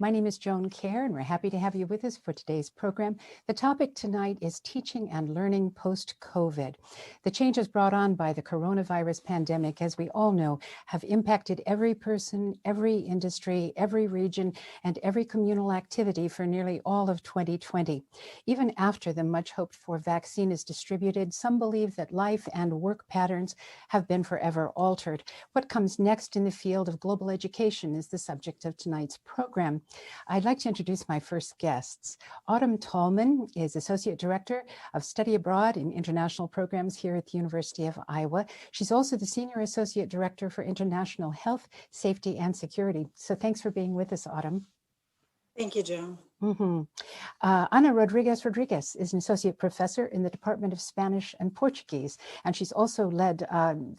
My name is Joan Kerr, and we're happy to have you with us for today's program. The topic tonight is teaching and learning post-COVID. The changes brought on by the coronavirus pandemic, as we all know, have impacted every person, every industry, every region, and every communal activity for nearly all of 2020. Even after the much-hoped-for vaccine is distributed, some believe that life and work patterns have been forever altered. What comes next in the field of global education is the subject of tonight's program. I'd like to introduce my first guests. Autumn Tallman is Associate Director of Study Abroad in International Programs here at the University of Iowa. She's also the Senior Associate Director for International Health, Safety, and Security. So thanks for being with us, Autumn. Thank you, Joan. Ana Rodriguez is an associate professor in the Department of Spanish and Portuguese, and she's also led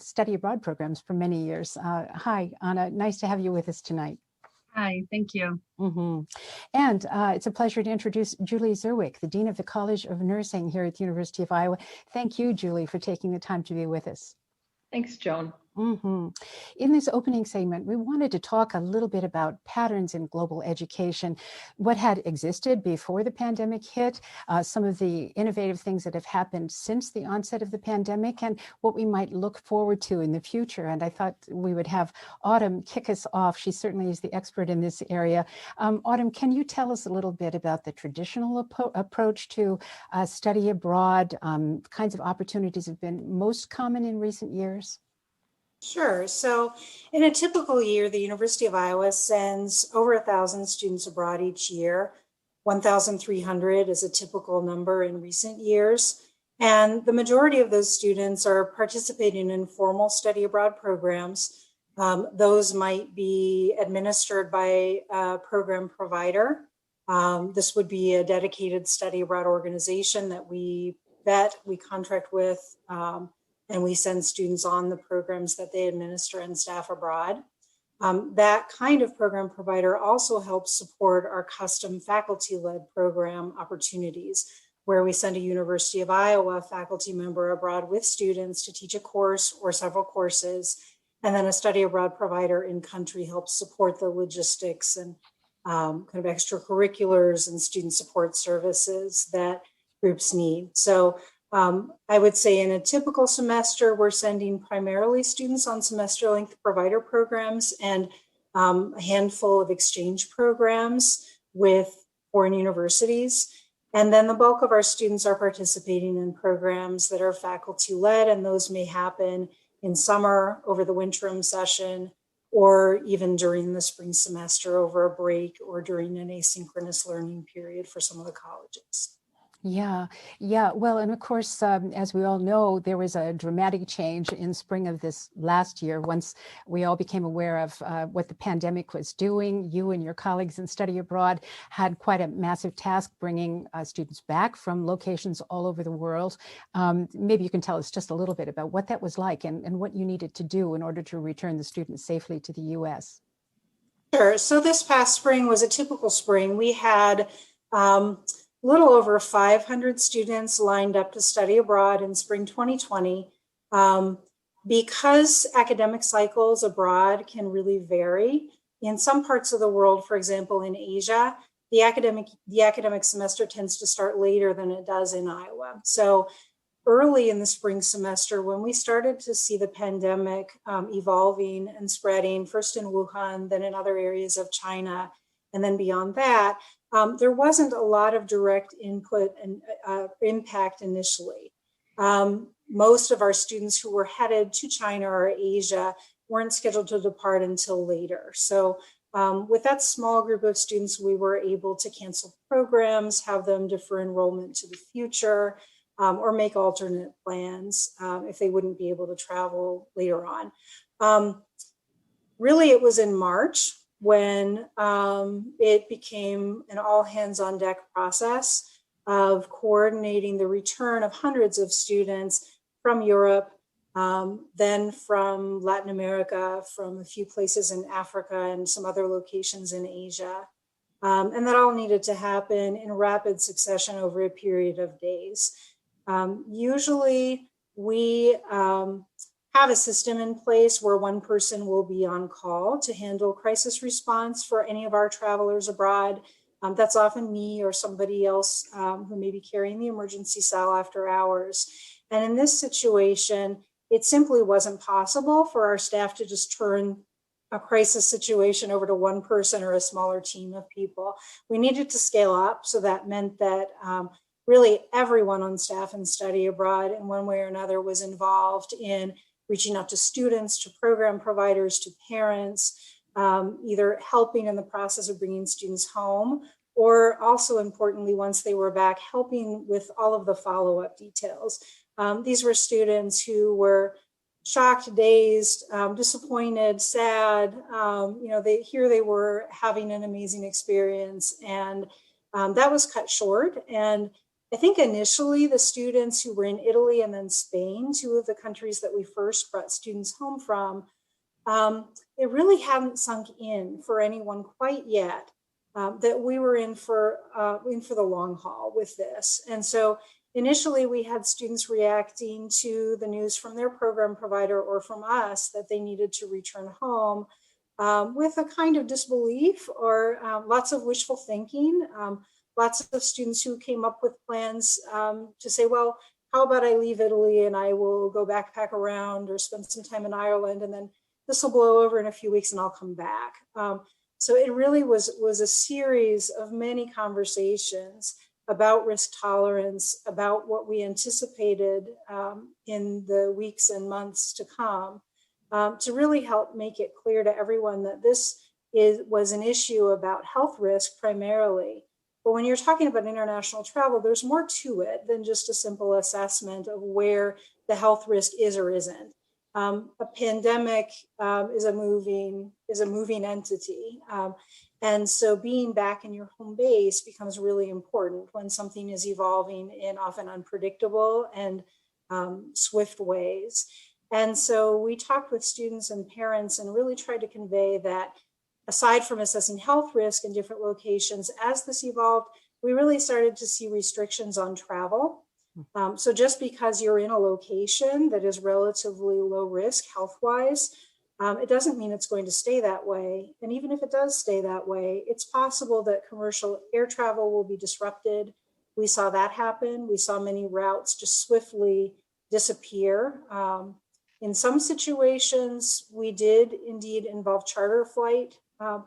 study abroad programs for many years. Hi, Ana, nice to have you with us tonight. Hi, thank you. And it's a pleasure to introduce Julie Zerwick, the Dean of the College of Nursing here at the University of Iowa. Thank you, Julie, for taking the time to be with us. Thanks, Joan. In this opening segment, we wanted to talk a little bit about patterns in global education, what had existed before the pandemic hit, some of the innovative things that have happened since the onset of the pandemic, and what we might look forward to in the future. And I thought we would have Autumn kick us off. She certainly is the expert in this area. Autumn, can you tell us a little bit about the traditional approach to study abroad, kinds of opportunities have been most common in recent years? Sure. So in a typical year, the University of Iowa sends over 1,000 students abroad each year. 1,300 is a typical number in recent years. And the majority of those students are participating in formal study abroad programs. Those might be administered by a program provider. This would be a dedicated study abroad organization that we contract with, and we send students on the programs that they administer and staff abroad. That kind of program provider also helps support our custom faculty-led program opportunities, where we send a University of Iowa faculty member abroad with students to teach a course or several courses, and then a study abroad provider in country helps support the logistics and kind of extracurriculars and student support services that groups need. So I would say in a typical semester, we're sending primarily students on semester length provider programs and a handful of exchange programs with foreign universities. And then the bulk of our students are participating in programs that are faculty led, and those may happen in summer over the winterim session, or even during the spring semester over a break, or during an asynchronous learning period for some of the colleges. Yeah. Well, and of course, as we all know, there was a dramatic change in spring of this last year once we all became aware of what the pandemic was doing. You and your colleagues in study abroad had quite a massive task bringing students back from locations all over the world. Maybe you can tell us just a little bit about what that was like and what you needed to do in order to return the students safely to the U.S. Sure. So this past spring was a typical spring. We had little over 500 students lined up to study abroad in spring 2020. Because academic cycles abroad can really vary, in some parts of the world, for example, in Asia, the academic semester tends to start later than it does in Iowa. So early in the spring semester, when we started to see the pandemic evolving and spreading, first in Wuhan, then in other areas of China, and then beyond that, there wasn't a lot of direct input and impact initially. Most of our students who were headed to China or Asia weren't scheduled to depart until later. So with that small group of students, we were able to cancel programs, have them defer enrollment to the future, or make alternate plans if they wouldn't be able to travel later on. Really, it was in March when it became an all hands on deck process of coordinating the return of hundreds of students from Europe, then from Latin America, from a few places in Africa and some other locations in Asia. And that all needed to happen in rapid succession over a period of days. Usually we have a system in place where one person will be on call to handle crisis response for any of our travelers abroad. That's often me or somebody else who may be carrying the emergency cell after hours. And in this situation, it simply wasn't possible for our staff to just turn a crisis situation over to one person or a smaller team of people. We needed to scale up. So that meant that really everyone on staff and study abroad in one way or another was involved in reaching out to students, to program providers, to parents, either helping in the process of bringing students home, or also importantly, once they were back, helping with all of the follow-up details. These were students who were shocked, dazed, disappointed, sad. They were having an amazing experience, and that was cut short. And I think initially the students who were in Italy and then Spain, two of the countries that we first brought students home from, it really hadn't sunk in for anyone quite yet that we were in for the long haul with this. And so initially we had students reacting to the news from their program provider or from us that they needed to return home with a kind of disbelief or lots of wishful thinking. Lots of students who came up with plans to say, well, how about I leave Italy and I will go backpack around or spend some time in Ireland, and then this will blow over in a few weeks and I'll come back. So it really was a series of many conversations about risk tolerance, about what we anticipated in the weeks and months to come, to really help make it clear to everyone that this was an issue about health risk primarily. But when you're talking about international travel, there's more to it than just a simple assessment of where the health risk is or isn't. A pandemic is a moving entity. And so being back in your home base becomes really important when something is evolving in often unpredictable and swift ways. And so we talked with students and parents and really tried to convey that aside from assessing health risk in different locations, as this evolved, we really started to see restrictions on travel. So just because you're in a location that is relatively low risk health-wise, it doesn't mean it's going to stay that way. And even if it does stay that way, it's possible that commercial air travel will be disrupted. We saw that happen. We saw many routes just swiftly disappear. In some situations, we did indeed involve charter flight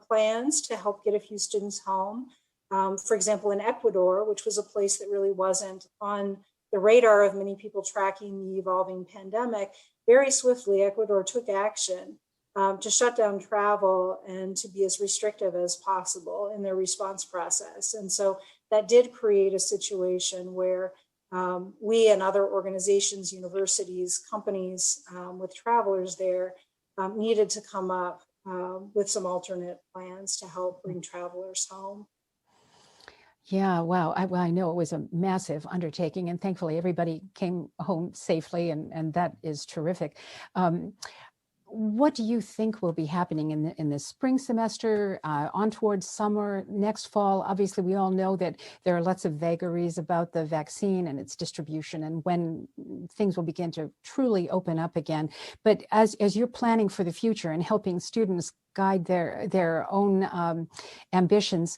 plans to help get a few students home. For example, in Ecuador, which was a place that really wasn't on the radar of many people tracking the evolving pandemic, very swiftly, Ecuador took action to shut down travel and to be as restrictive as possible in their response process. And so that did create a situation where we and other organizations, universities, companies with travelers there needed to come up with some alternate plans to help bring travelers home. Yeah, wow. I know it was a massive undertaking, and thankfully everybody came home safely, and that is terrific. What do you think will be happening in the spring semester, on towards summer, next fall? Obviously, we all know that there are lots of vagaries about the vaccine and its distribution and when things will begin to truly open up again. But as you're planning for the future and helping students guide their own ambitions,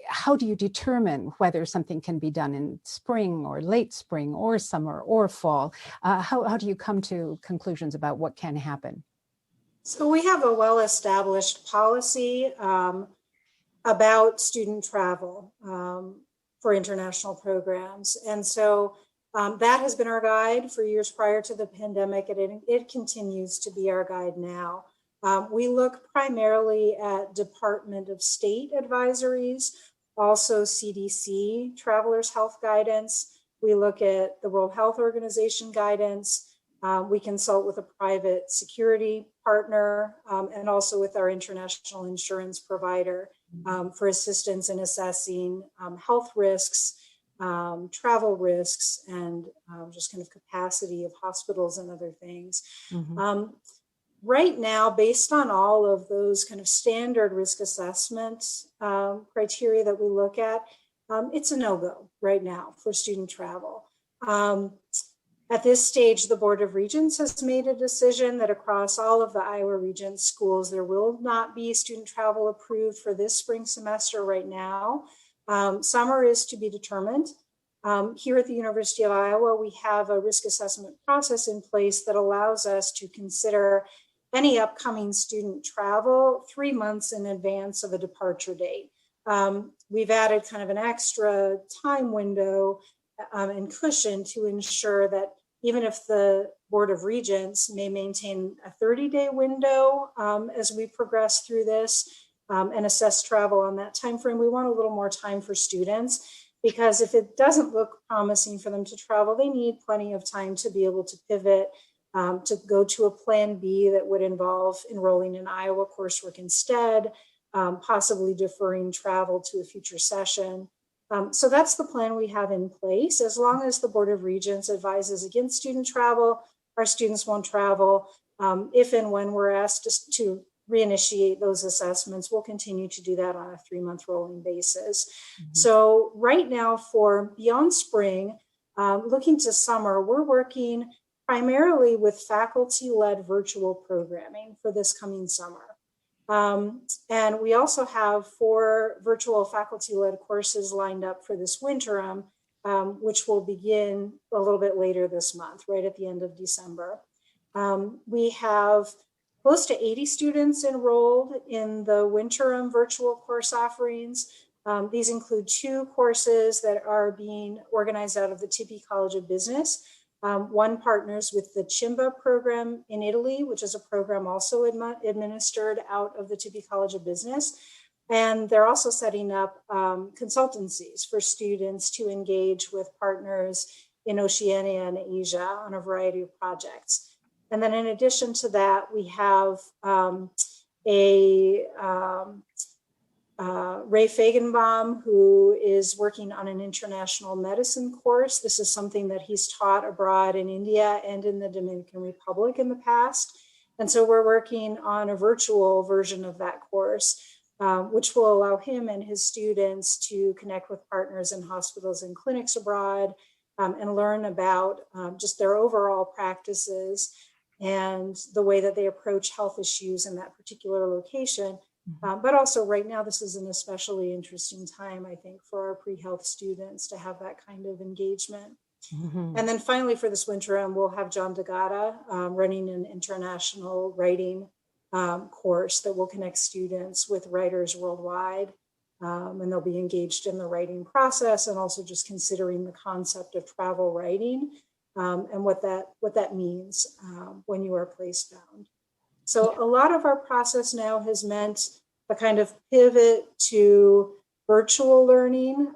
how do you determine whether something can be done in spring or late spring or summer or fall? How do you come to conclusions about what can happen? So we have a well-established policy about student travel for international programs. And so that has been our guide for years prior to the pandemic, and it continues to be our guide now. We look primarily at Department of State advisories, also CDC travelers health guidance. We look at the World Health Organization guidance. We consult with a private security partner and also with our international insurance provider for assistance in assessing health risks, travel risks, and just kind of capacity of hospitals and other things. Mm-hmm. Right now, based on all of those kind of standard risk assessment criteria that we look at, it's a no-go right now for student travel. At this stage, the Board of Regents has made a decision that across all of the Iowa Regents schools, there will not be student travel approved for this spring semester right now. Summer is to be determined. Here at the University of Iowa, we have a risk assessment process in place that allows us to consider any upcoming student travel 3 months in advance of a departure date. We've added kind of an extra time window and cushion to ensure that even if the Board of Regents may maintain a 30-day window as we progress through this and assess travel on that time frame, we want a little more time for students, because if it doesn't look promising for them to travel, they need plenty of time to be able to pivot, to go to a plan B that would involve enrolling in Iowa coursework instead, possibly deferring travel to a future session. So that's the plan we have in place. As long as the Board of Regents advises against student travel, our students won't travel. If and when we're asked to reinitiate those assessments, we'll continue to do that on a 3-month rolling basis. So right now for beyond spring, looking to summer, we're working primarily with faculty-led virtual programming for this coming summer. And we also have 4 virtual faculty-led courses lined up for this winterim, which will begin a little bit later this month, right at the end of December. We have close to 80 students enrolled in the winterim virtual course offerings. These include 2 courses that are being organized out of the Tipi College of Business. One partners with the Chimba program in Italy, which is a program also administered out of the Tipi College of Business. And they're also setting up consultancies for students to engage with partners in Oceania and Asia on a variety of projects. And then in addition to that, we have Ray Fagenbaum, who is working on an international medicine course. This is something that he's taught abroad in India and in the Dominican Republic in the past. And so we're working on a virtual version of that course, which will allow him and his students to connect with partners in hospitals and clinics abroad and learn about just their overall practices and the way that they approach health issues in that particular location. But also right now, this is an especially interesting time, I think, for our pre-health students to have that kind of engagement. And then finally, for this winterim, we'll have John DeGata running an international writing course that will connect students with writers worldwide. And they'll be engaged in the writing process and also just considering the concept of travel writing and what that means when you are place-bound. So a lot of our process now has meant a kind of pivot to virtual learning,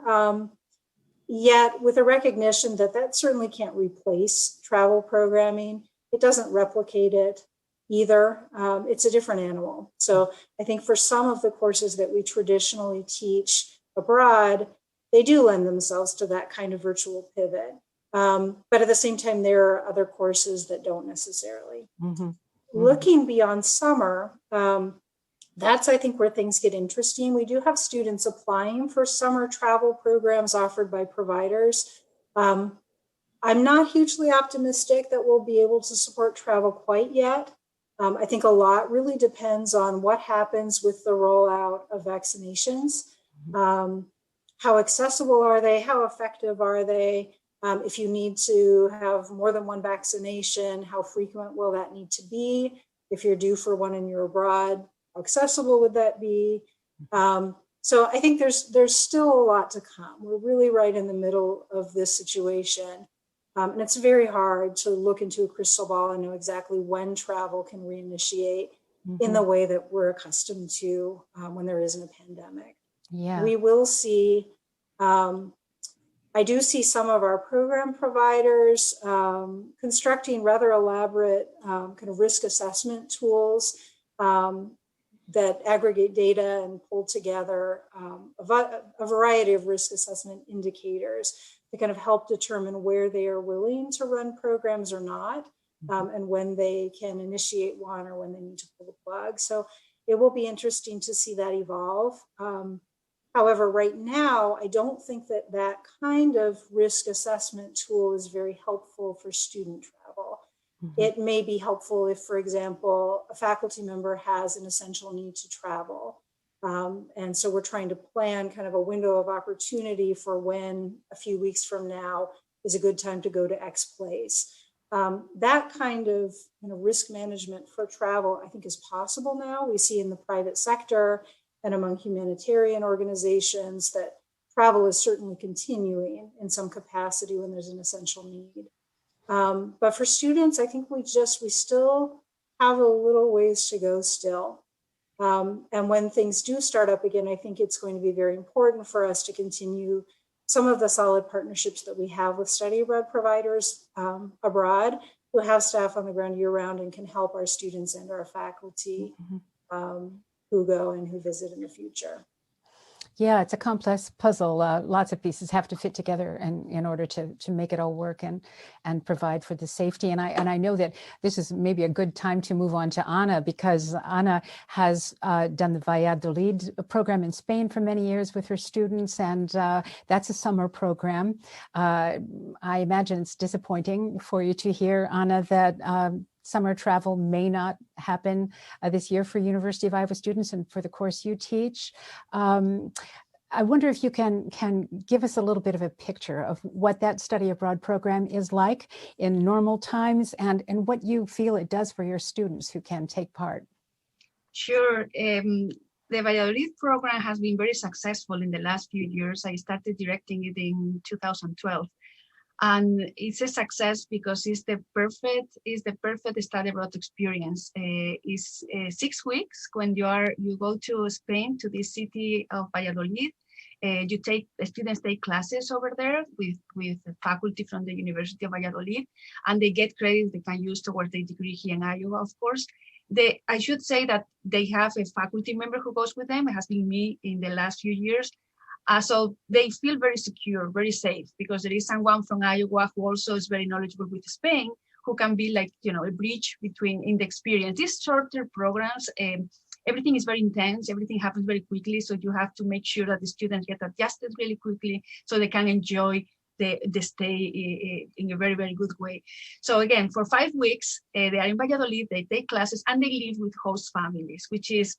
yet with a recognition that that certainly can't replace travel programming. It doesn't replicate it either. It's a different animal. So I think for some of the courses that we traditionally teach abroad, they do lend themselves to that kind of virtual pivot. But at the same time, there are other courses that don't necessarily. Looking beyond summer, that's, I think, where things get interesting. We do have students applying for summer travel programs offered by providers. I'm not hugely optimistic that we'll be able to support travel quite yet. I think a lot really depends on what happens with the rollout of vaccinations. How accessible are they? How effective are they? If you need to have more than one vaccination, how frequent will that need to be? If you're due for one and you're abroad, how accessible would that be? So I think there's still a lot to come. We're really right in the middle of this situation. And it's very hard to look into a crystal ball and know exactly when travel can reinitiate in the way that we're accustomed to when there isn't a pandemic. Yeah. We will see, I do see some of our program providers constructing rather elaborate kind of risk assessment tools that aggregate data and pull together a variety of risk assessment indicators to kind of help determine where they are willing to run programs or not, and when they can initiate one or when they need to pull the plug. So it will be interesting to see that evolve. However, right now, I don't think that that kind of risk assessment tool is very helpful for student travel. It may be helpful if, for example, a faculty member has an essential need to travel. And so we're trying to plan kind of a window of opportunity for when a few weeks from now is a good time to go to X place. That kind of risk management for travel, I think, is possible now. We see in the private sector and among humanitarian organizations that travel is certainly continuing in some capacity when there's an essential need. But for students, I think we still have a little ways to go still. And when things do start up again, I think it's going to be very important for us to continue some of the solid partnerships that we have with study abroad providers abroad who have staff on the ground year round and can help our students and our faculty who go and who visit in the future. Yeah, it's a complex puzzle. Lots of pieces have to fit together and in order to make it all work and provide for the safety. And I know that this is maybe a good time to move on to Ana, because Ana has done the Valladolid program in Spain for many years with her students, and that's a summer program. I imagine it's disappointing for you to hear, Ana, that summer travel may not happen this year for University of Iowa students and for the course you teach. I wonder if you can give us a little bit of a picture of what that study abroad program is like in normal times and what you feel it does for your students who can take part. Sure. The Valladolid program has been very successful in the last few years. I started directing it in 2012. And it's a success because it's the perfect study abroad experience. It's 6 weeks when you go to Spain, to the city of Valladolid. Students take classes over there with faculty from the University of Valladolid, and they get credit they can use towards their degree here in Iowa, of course. I should say that they have a faculty member who goes with them. It has been me in the last few years. So they feel very secure, very safe, because there is someone from Iowa who also is very knowledgeable with Spain, who can be like, a bridge in the experience. These shorter programs, everything is very intense, everything happens very quickly. So you have to make sure that the students get adjusted really quickly so they can enjoy the stay in a very, very good way. So again, for 5 weeks, they are in Valladolid, they take classes and they live with host families, which is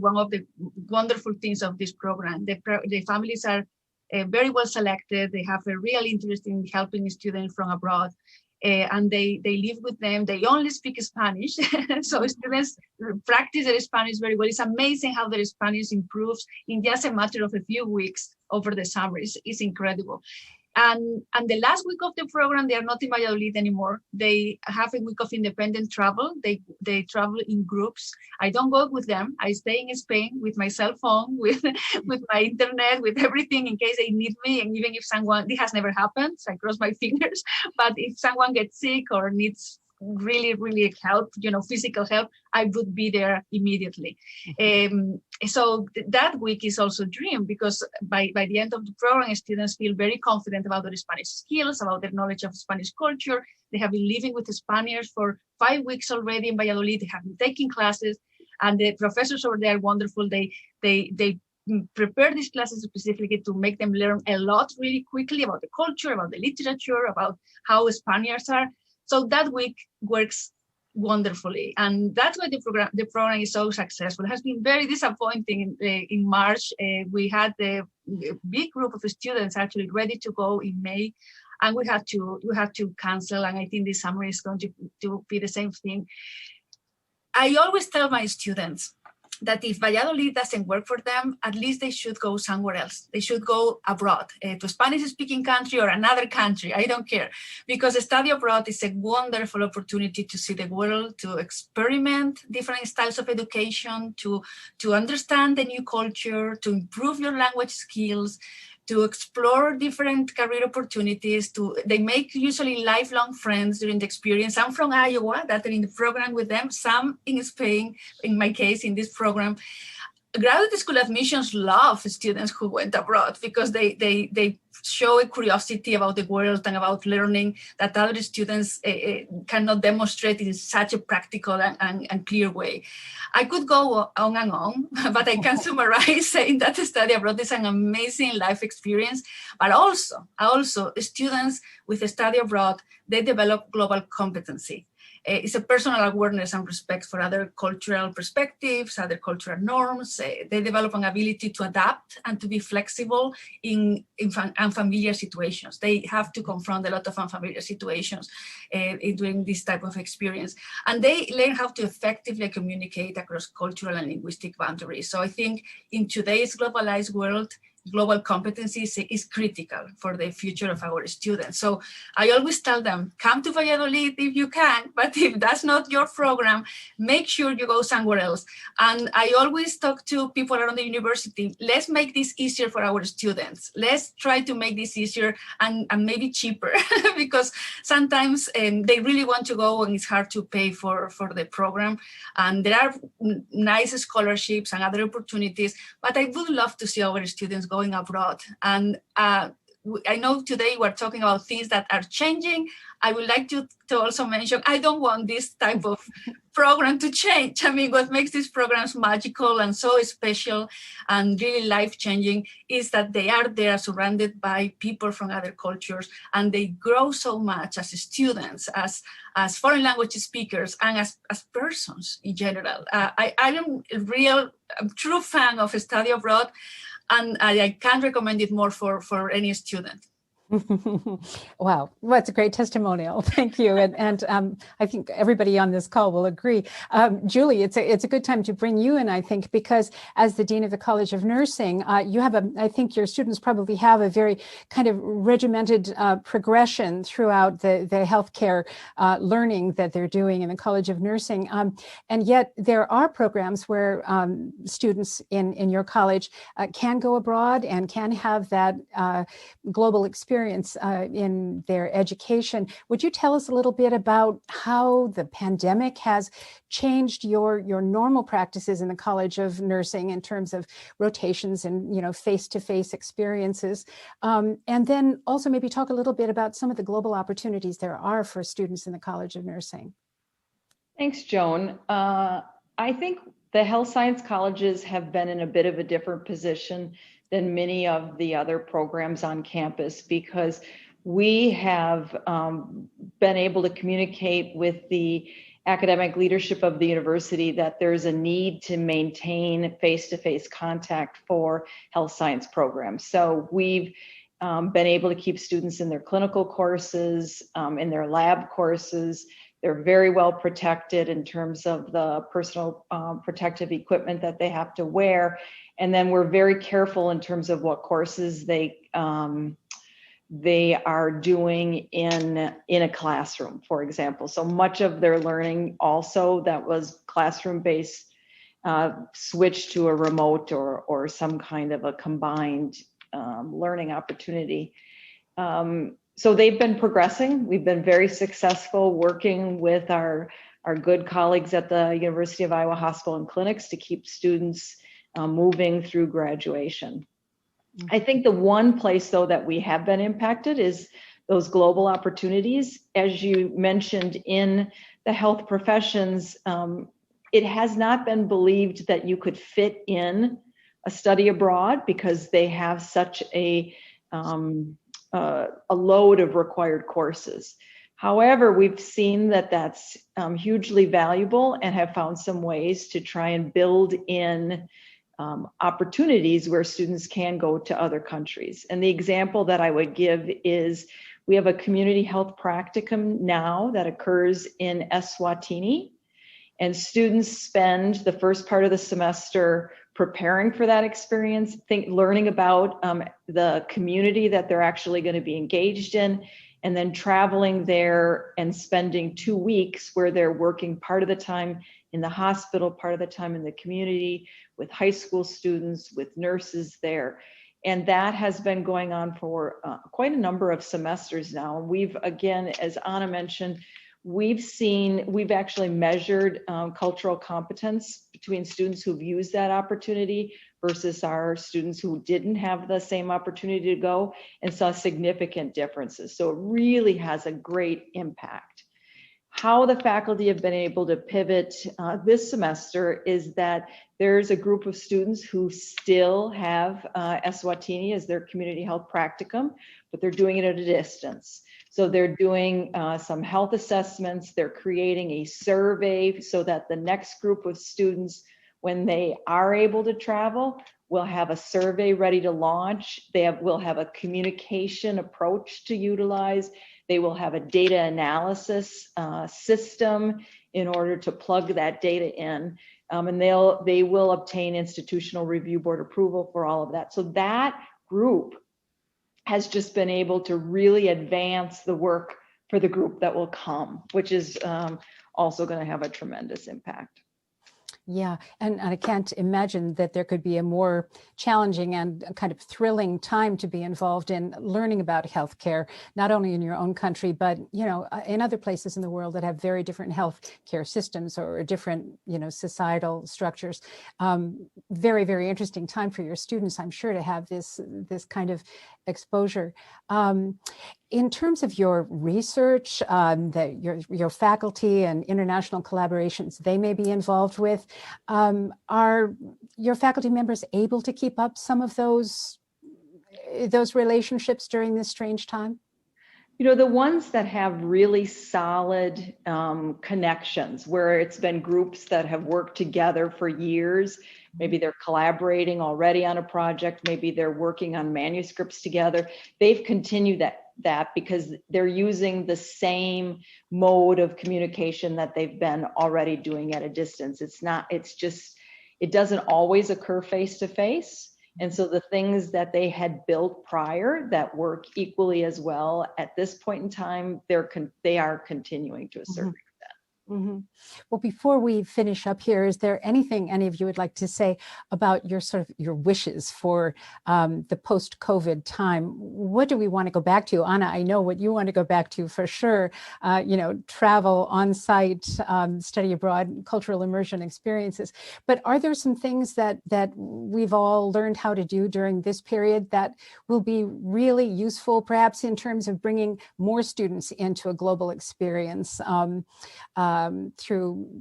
one of the wonderful things of this program. The families are very well selected. They have a real interest in helping students from abroad, and they live with them. They only speak Spanish, so students practice their Spanish very well. It's amazing how their Spanish improves in just a matter of a few weeks over the summer. It's incredible. And the last week of the program, they are not in Valladolid anymore. They have a week of independent travel. They travel in groups. I don't go with them. I stay in Spain with my cell phone, with my internet, with everything in case they need me. And even if it has never happened, so I cross my fingers. But if someone gets sick or needs really, really help, physical help, I would be there immediately. So that week is also a dream, because by the end of the program, students feel very confident about their Spanish skills, about their knowledge of Spanish culture. They have been living with the Spaniards for 5 weeks already in Valladolid. They have been taking classes, and the professors over there are wonderful. They prepare these classes specifically to make them learn a lot really quickly about the culture, about the literature, about how Spaniards are. So that week works wonderfully, and that's why the program is so successful. It has been very disappointing in March. We had a big group of students actually ready to go in May, and we had to cancel. And I think this summer is going to be the same thing. I always tell my students that if Valladolid doesn't work for them, at least they should go somewhere else. They should go abroad, to a Spanish-speaking country or another country. I don't care, because a study abroad is a wonderful opportunity to see the world, to experiment different styles of education, to understand the new culture, to improve your language skills, to explore different career opportunities. They make usually lifelong friends during the experience. I'm from Iowa, that are in the program with them, some in Spain, in my case, in this program. graduate school admissions love students who went abroad because they show a curiosity about the world and about learning that other students cannot demonstrate in such a practical and clear way. I could go on and on, but I can summarize saying that study abroad is an amazing life experience, but also students with a study abroad, they develop global competency. It's a personal awareness and respect for other cultural perspectives, other cultural norms. They develop an ability to adapt and to be flexible in unfamiliar situations. They have to confront a lot of unfamiliar situations during this type of experience. And they learn how to effectively communicate across cultural and linguistic boundaries. So I think in today's globalized world, global competencies is critical for the future of our students. So I always tell them, come to Valladolid if you can, but if that's not your program, make sure you go somewhere else. And I always talk to people around the university, let's make this easier for our students. Let's try to make this easier and maybe cheaper because sometimes they really want to go and it's hard to pay for the program. And there are nice scholarships and other opportunities, but I would love to see our students going abroad. And I know today we're talking about things that are changing. I would like to also mention, I don't want this type of program to change. I mean, what makes these programs magical and so special and really life-changing is that they are there surrounded by people from other cultures, and they grow so much as students, as foreign language speakers, and as persons in general. I am a true fan of study abroad, and I can't recommend it more for any student. Wow, well, it's a great testimonial. Thank you, and I think everybody on this call will agree. Julie, it's a good time to bring you in, I think, because as the Dean of the College of Nursing, you have I think your students probably have a very kind of regimented progression throughout the healthcare learning that they're doing in the College of Nursing, and yet there are programs where students in your college can go abroad and can have that global experience in their education. Would you tell us a little bit about how the pandemic has changed your normal practices in the College of Nursing in terms of rotations and face-to-face experiences, and then also maybe talk a little bit about some of the global opportunities there are for students in the College of Nursing? Thanks, Joan. I think the health science colleges have been in a bit of a different position than many of the other programs on campus, because we have been able to communicate with the academic leadership of the university that there's a need to maintain face-to-face contact for health science programs. So we've been able to keep students in their clinical courses, in their lab courses. They're very well protected in terms of the personal protective equipment that they have to wear. And then we're very careful in terms of what courses they are doing in a classroom, for example. So much of their learning also that was classroom based switched to a remote or some kind of a combined learning opportunity. So they've been progressing. We've been very successful working with our good colleagues at the University of Iowa Hospital and Clinics to keep students moving through graduation. I think the one place, though, that we have been impacted is those global opportunities. As you mentioned, in the health professions, it has not been believed that you could fit in a study abroad because they have such a load of required courses. However, we've seen that that's hugely valuable and have found some ways to try and build in opportunities where students can go to other countries. And the example that I would give is we have a community health practicum now that occurs in Eswatini, and students spend the first part of the semester preparing for that experience, learning about the community that they're actually going to be engaged in, and then traveling there and spending 2 weeks where they're working part of the time in the hospital, part of the time in the community with high school students, with nurses there. And that has been going on for quite a number of semesters now. And we've, again, as Anna mentioned, we've actually measured cultural competence between students who've used that opportunity versus our students who didn't have the same opportunity to go, and saw significant differences. So it really has a great impact. How the faculty have been able to pivot this semester is that there's a group of students who still have Eswatini as their community health practicum, but they're doing it at a distance. So they're doing some health assessments, they're creating a survey so that the next group of students, when they are able to travel, will have a survey ready to launch. Will have a communication approach to utilize. They will have a data analysis system in order to plug that data in. And they will obtain institutional review board approval for all of that. So that group has just been able to really advance the work for the group that will come, which is also going to have a tremendous impact. Yeah, and I can't imagine that there could be a more challenging and kind of thrilling time to be involved in learning about healthcare, not only in your own country, but, you know, in other places in the world that have very different healthcare systems or different, you know, societal structures. Very, very interesting time for your students, I'm sure, to have this kind of exposure. In terms of your research, your faculty and international collaborations they may be involved with, are your faculty members able to keep up some of those relationships during this strange time? You know, the ones that have really solid connections, where it's been groups that have worked together for years, maybe they're collaborating already on a project, maybe they're working on manuscripts together, they've continued that because they're using the same mode of communication that they've been already doing at a distance. It doesn't always occur face to face. And so the things that they had built prior that work equally as well at this point in time, they are continuing to a certain extent. Mm-hmm. Well, before we finish up here, is there anything any of you would like to say about your wishes for the post-COVID time? What do we want to go back to? Anna, I know what you want to go back to for sure. You know, travel, on-site, study abroad, cultural immersion experiences. But are there some things that we've all learned how to do during this period that will be really useful, perhaps in terms of bringing more students into a global experience? Through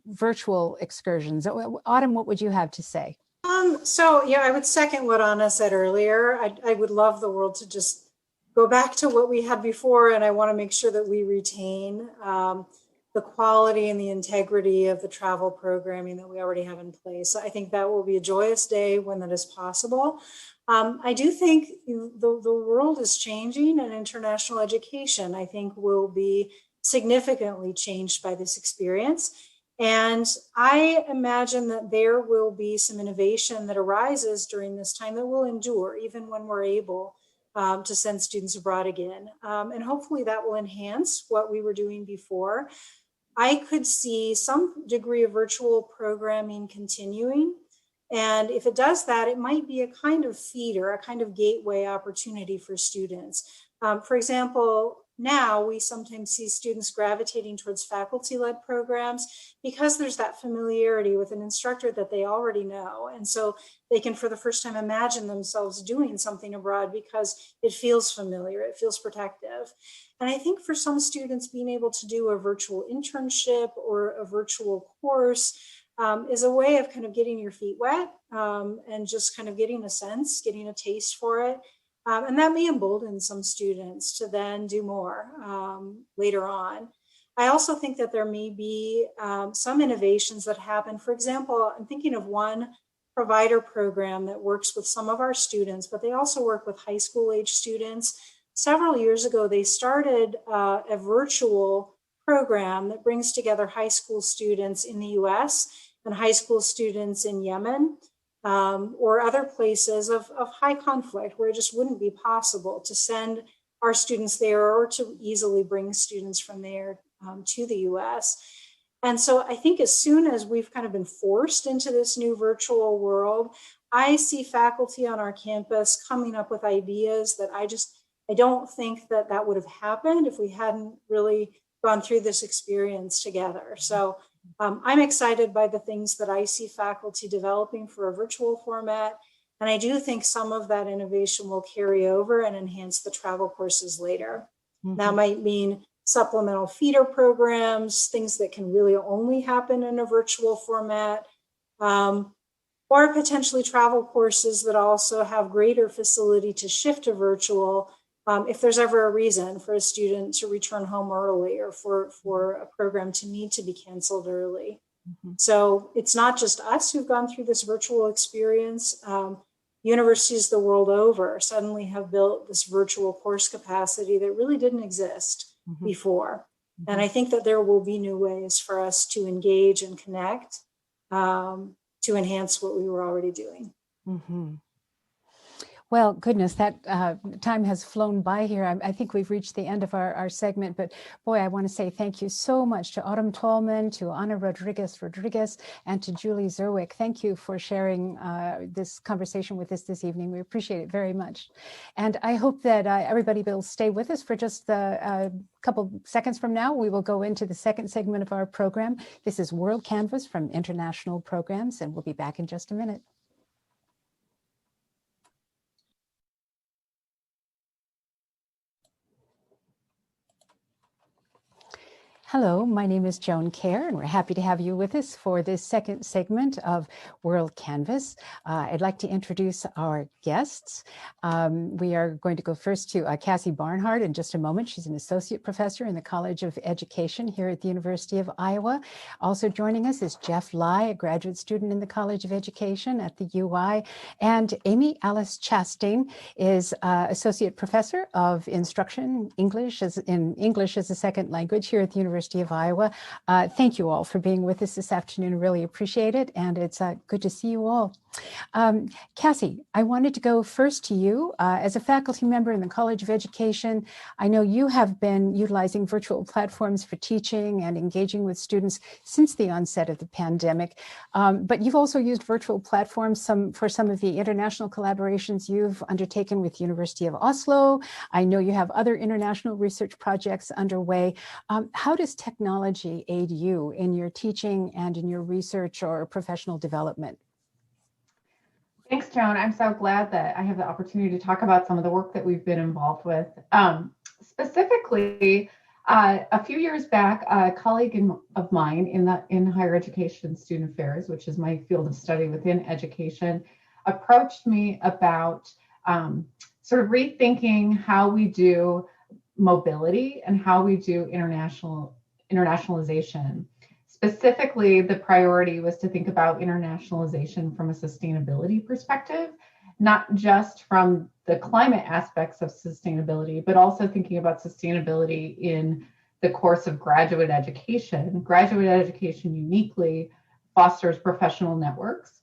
virtual excursions? Autumn, what would you have to say? So yeah, I would second what Anna said earlier. I would love the world to just go back to what we had before, and I want to make sure that we retain the quality and the integrity of the travel programming that we already have in place. I think that will be a joyous day when that is possible. I do think the world is changing, and international education, I think, will be significantly changed by this experience. And I imagine that there will be some innovation that arises during this time that will endure, even when we're able to send students abroad again. And hopefully that will enhance what we were doing before. I could see some degree of virtual programming continuing. And if it does that, it might be a kind of feeder, a kind of gateway opportunity for students. For example, now we sometimes see students gravitating towards faculty-led programs because there's that familiarity with an instructor that they already know. And so they can, for the first time, imagine themselves doing something abroad because it feels familiar, it feels protective. And I think for some students, being able to do a virtual internship or a virtual course is a way of kind of getting your feet wet and just kind of getting a sense, getting a taste for it. And that may embolden some students to then do more later on. I also think that there may be some innovations that happen. For example, I'm thinking of one provider program that works with some of our students, but they also work with high school age students. Several years ago, they started a virtual program that brings together high school students in the US and high school students in Yemen. Or other places of high conflict where it just wouldn't be possible to send our students there or to easily bring students from there to the US. And so I think as soon as we've kind of been forced into this new virtual world, I see faculty on our campus coming up with ideas that I don't think that would have happened if we hadn't really gone through this experience together. So I'm excited by the things that I see faculty developing for a virtual format. And I do think some of that innovation will carry over and enhance the travel courses later. That might mean supplemental feeder programs, things that can really only happen in a virtual format, or potentially travel courses that also have greater facility to shift to virtual if there's ever a reason for a student to return home early or for a program to need to be canceled early. So it's not just us who've gone through this virtual experience. Universities the world over suddenly have built this virtual course capacity that really didn't exist before. And I think that there will be new ways for us to engage and connect to enhance what we were already doing. Well, goodness, that time has flown by here. I think we've reached the end of our segment, but boy, I want to say thank you so much to Autumn Tolman, to Ana Rodriguez, and to Julie Zerwick. Thank you for sharing this conversation with us this evening. We appreciate it very much. And I hope that everybody will stay with us for just a couple seconds from now. We will go into the second segment of our program. This is World Canvas from International Programs, and we'll be back in just a minute. Hello, my name is Joan Kerr, and we're happy to have you with us for this second segment of World Canvas. I'd like to introduce our guests. We are going to go first to Cassie Barnhart in just a moment. She's an associate professor in the College of Education here at the University of Iowa. Also joining us is Jeff Lai, a graduate student in the College of Education at the UI, and Amy Alice Chastain is associate professor of instruction English as a second language here at the University of Iowa. Thank you all for being with us this afternoon. Really appreciate it. And it's good to see you all. Cassie, I wanted to go first to you. As a faculty member in the College of Education, I know you have been utilizing virtual platforms for teaching and engaging with students since the onset of the pandemic. But you've also used virtual platforms for some of the international collaborations you've undertaken with the University of Oslo. I know you have other international research projects underway. How does technology aid you in your teaching and in your research or professional development? Thanks, Joan. I'm so glad that I have the opportunity to talk about some of the work that we've been involved with. Specifically, a few years back, a colleague of mine in higher education student affairs, which is my field of study within education, approached me about sort of rethinking how we do mobility and how we do internationalization. Specifically, the priority was to think about internationalization from a sustainability perspective, not just from the climate aspects of sustainability, but also thinking about sustainability in the course of graduate education. Graduate education uniquely fosters professional networks,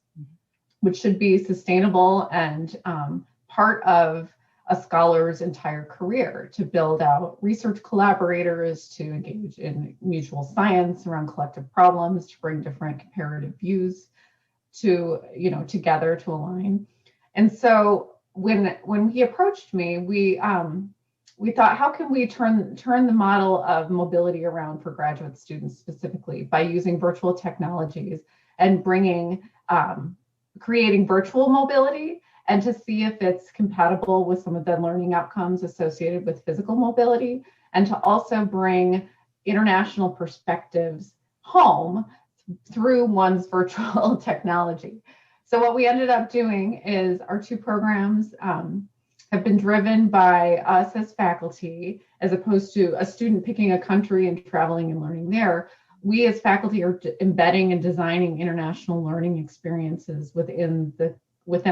which should be sustainable and part of a scholar's entire career, to build out research collaborators, to engage in mutual science around collective problems, to bring different comparative views together to align. And so when he approached me, we thought, how can we turn the model of mobility around for graduate students specifically by using virtual technologies and creating virtual mobility, and to see if it's compatible with some of the learning outcomes associated with physical mobility, and to also bring international perspectives home through one's virtual technology. So what we ended up doing is our two programs have been driven by us as faculty, as opposed to a student picking a country and traveling and learning there. We as faculty are embedding and designing international learning experiences within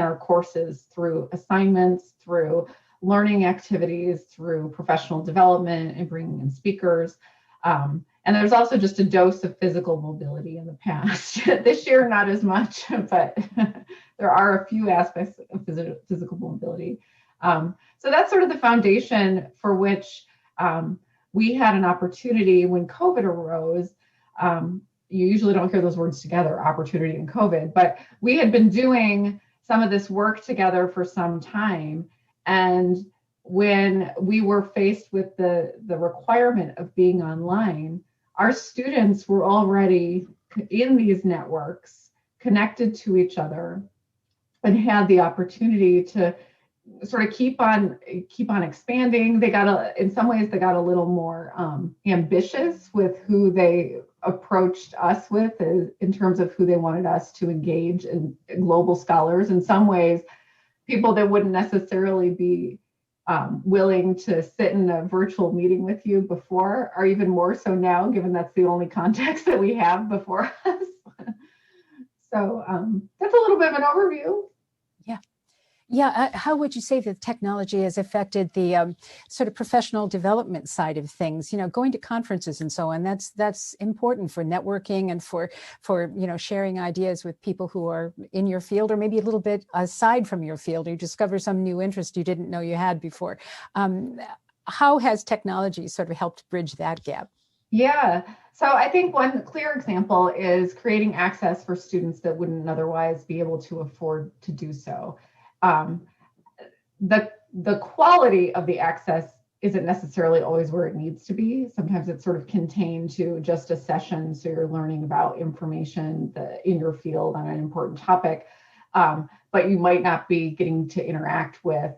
our courses through assignments, through learning activities, through professional development and bringing in speakers. And there's also just a dose of physical mobility in the past. This year, not as much, but there are a few aspects of physical mobility. So that's sort of the foundation for which we had an opportunity when COVID arose. You usually don't hear those words together, opportunity and COVID, but we had been doing some of this work together for some time. And when we were faced with the requirement of being online, our students were already in these networks, connected to each other, and had the opportunity to sort of keep on expanding. In some ways they got a little more ambitious with who they approached us with in terms of who they wanted us to engage in global scholars. In some ways, people that wouldn't necessarily be willing to sit in a virtual meeting with you before are even more so now, given that's the only context that we have before us. So that's a little bit of an overview. Yeah. How would you say that technology has affected the sort of professional development side of things? Going to conferences and so on. That's important for networking and for sharing ideas with people who are in your field or maybe a little bit aside from your field. Or you discover some new interest you didn't know you had before. How has technology sort of helped bridge that gap? Yeah. So I think one clear example is creating access for students that wouldn't otherwise be able to afford to do so. The quality of the access isn't necessarily always where it needs to be. Sometimes it's sort of contained to just a session, so you're learning about information in your field on an important topic, but you might not be getting to interact with,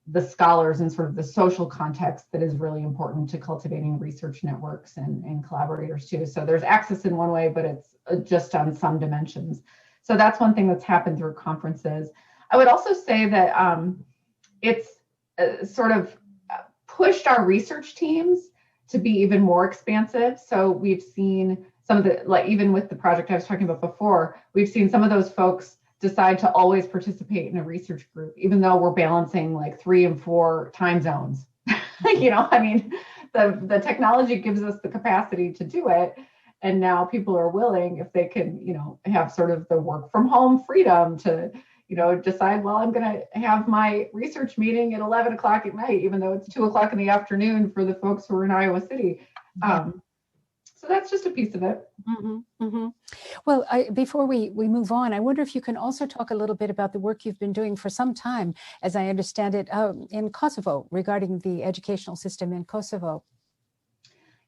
the scholars and sort of the social context that is really important to cultivating research networks and collaborators too. So there's access in one way, but it's just on some dimensions. So that's one thing that's happened through conferences. I would also say that it's sort of pushed our research teams to be even more expansive. So we've seen some of the, even with the project I was talking about before, we've seen some of those folks decide to always participate in a research group, even though we're balancing 3 and 4 time zones. The technology gives us the capacity to do it. And now people are willing, if they can, have sort of the work from home freedom to, decide, well, I'm going to have my research meeting at 11 o'clock at night, even though it's 2 o'clock in the afternoon for the folks who are in Iowa City. So that's just a piece of it. Mm-hmm, mm-hmm. Well, before we move on, I wonder if you can also talk a little bit about the work you've been doing for some time, as I understand it, in Kosovo, regarding the educational system in Kosovo.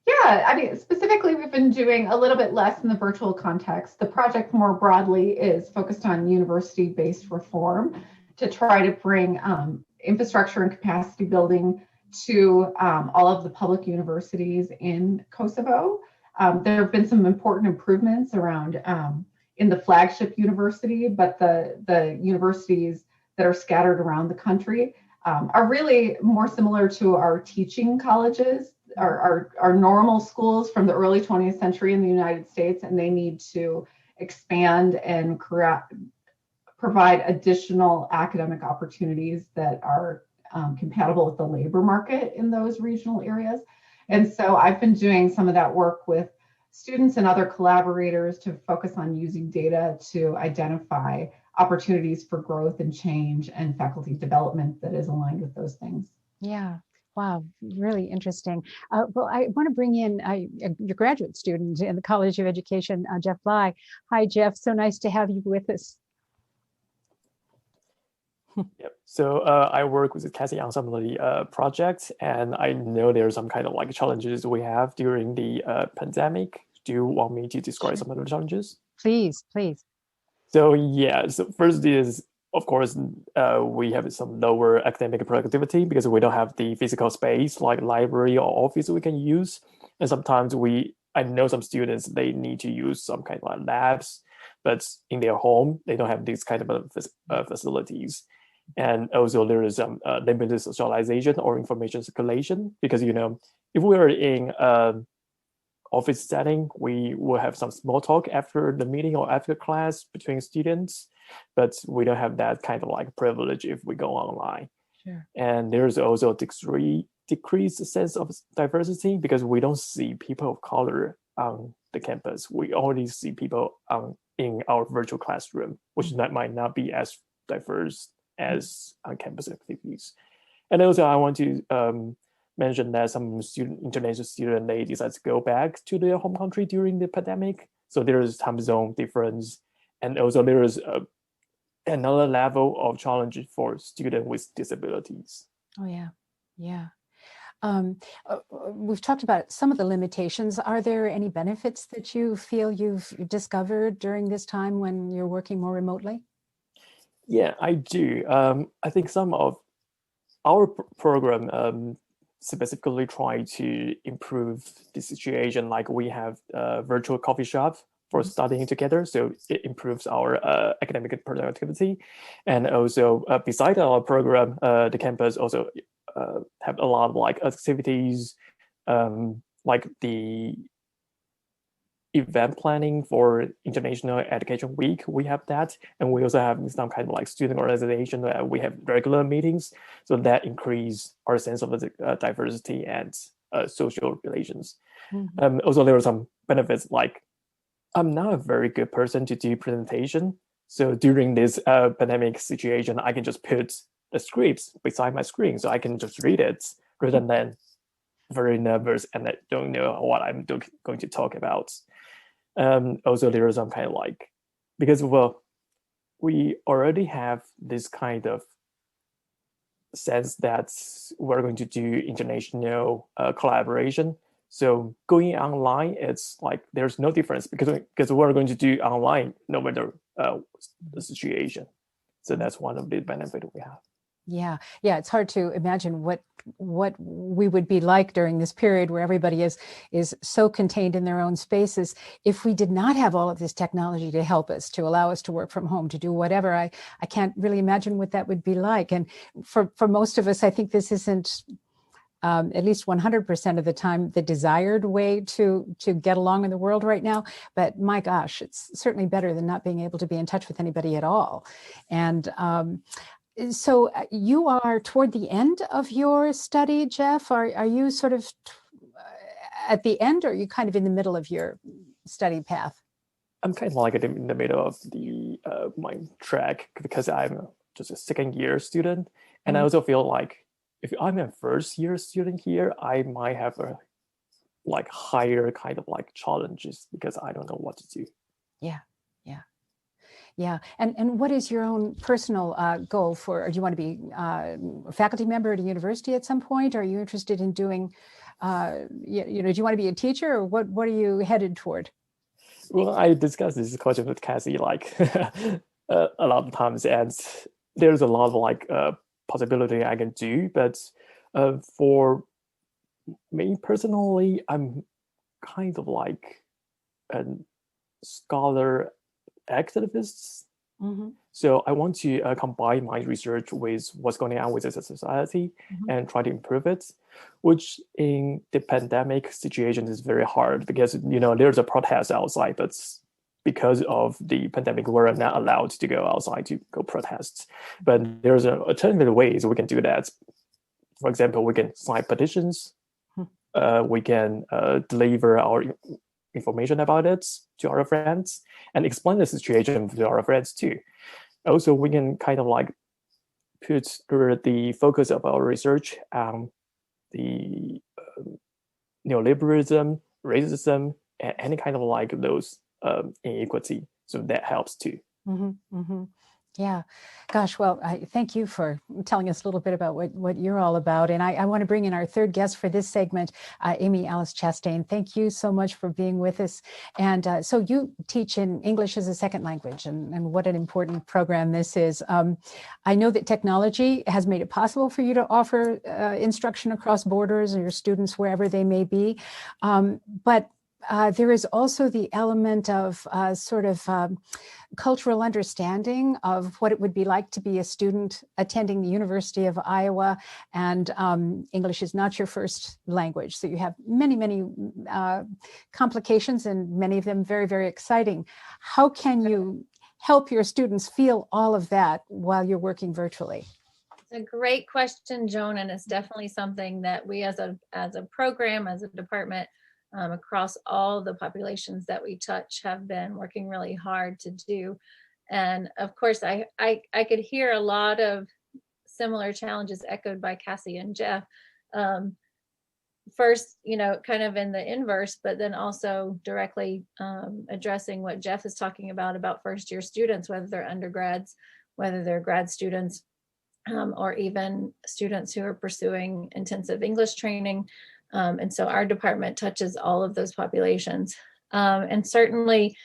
Yeah, specifically, we've been doing a little bit less in the virtual context. The project more broadly is focused on university-based reform to try to bring infrastructure and capacity building to all of the public universities in Kosovo. There have been some important improvements around in the flagship university, but the universities that are scattered around the country are really more similar to our teaching colleges, our normal schools from the early 20th century in the United States, and they need to expand and provide additional academic opportunities that are compatible with the labor market in those regional areas. And so I've been doing some of that work with students and other collaborators to focus on using data to identify opportunities for growth and change and faculty development that is aligned with those things. Yeah. Wow, really interesting. Well, I want to bring in your graduate student in the College of Education, Jeff Bly. Hi, Jeff. So nice to have you with us. Yep. So I work with the CASI on some of the projects, and I know there's some kind of challenges we have during the pandemic. Do you want me to describe some of the challenges? Please, please. So yeah, so first is, of course, we have some lower academic productivity because we don't have the physical space like library or office we can use. And sometimes I know some students, they need to use some kind of labs, but in their home, they don't have these kind of facilities. And also there is some limited socialization or information circulation because, if we're in office setting, we will have some small talk after the meeting or after class between students, but we don't have that kind of privilege if we go online. Sure. And there's also a decreased sense of diversity because we don't see people of color on the campus. We only see people in our virtual classroom, which might not be as diverse as on-campus activities. And also I want to mention that some international students, they decide to go back to their home country during the pandemic. So there is time zone difference. And also there is another level of challenge for students with disabilities. Oh, yeah. Yeah. We've talked about some of the limitations. Are there any benefits that you feel you've discovered during this time when you're working more remotely? Yeah, I do. I think some of our program specifically try to improve the situation. Like we have a virtual coffee shop for studying together, so it improves our academic productivity. And also, beside our program, the campus also have a lot of like activities, like the event planning for International Education Week. We have that, and we also have some kind of like student organization where we have regular meetings, so that increase our sense of diversity and social relations. Also, there are some benefits like I'm not a very good person to do presentation, so during this pandemic situation, I can just put the scripts beside my screen, so I can just read it rather than very nervous and I don't know what I'm going to talk about. Also, there is some kind of like, because well, we already have this kind of sense that we're going to do international collaboration. So going online, it's like there's no difference because we're going to do online no matter the situation. So that's one of the benefits we have. Yeah, it's hard to imagine what we would be like during this period where everybody is so contained in their own spaces if we did not have all of this technology to help us, to allow us to work from home, to do whatever. I can't really imagine what that would be like. And for most of us, I think this isn't at least 100% of the time the desired way to get along in the world right now. But my gosh, it's certainly better than not being able to be in touch with anybody at all. And so you are toward the end of your study, Jeff? Are you sort of at the end, or are you kind of in the middle of your study path? I'm kind of like in the middle of the my track because I'm just a second year student. And I also feel like if I'm a first year student here, I might have a like higher kind of like challenges because I don't know what to do. Yeah. And what is your own personal goal for, or do you want to be a faculty member at a university at some point? Are you interested in doing, do you want to be a teacher, or what are you headed toward? Well, I discussed this question with Cassie like a lot of times, and there's a lot of like possibility I can do, but for me personally, I'm kind of like a scholar activists. So I want to combine my research with what's going on with the society and try to improve it, which in the pandemic situation is very hard because, there's a protest outside, but because of the pandemic, we're not allowed to go outside to go protest. But there's alternative ways we can do that. For example, we can sign petitions. We can deliver our information about it to our friends and explain the situation to our friends too. Also, we can kind of like put the focus of our research on the neoliberalism, racism, and any kind of like those inequity. So that helps too. Yeah, gosh, well, I thank you for telling us a little bit about what you're all about. And I want to bring in our third guest for this segment, Amy Alice Chastain. Thank you so much for being with us. And so you teach in English as a second language, and what an important program this is. I know that technology has made it possible for you to offer instruction across borders or your students wherever they may be. But there is also the element of cultural understanding of what it would be like to be a student attending the University of Iowa, and English is not your first language. So you have many, many complications, and many of them very, very exciting. How can you help your students feel all of that while you're working virtually? It's a great question, Joan, and it's definitely something that we as a program, as a department, across all the populations that we touch have been working really hard to do. And of course, I could hear a lot of similar challenges echoed by Cassie and Jeff. First, kind of in the inverse, but then also directly addressing what Jeff is talking about first year students, whether they're undergrads, whether they're grad students. or even students who are pursuing intensive English training. And so our department touches all of those populations. And certainly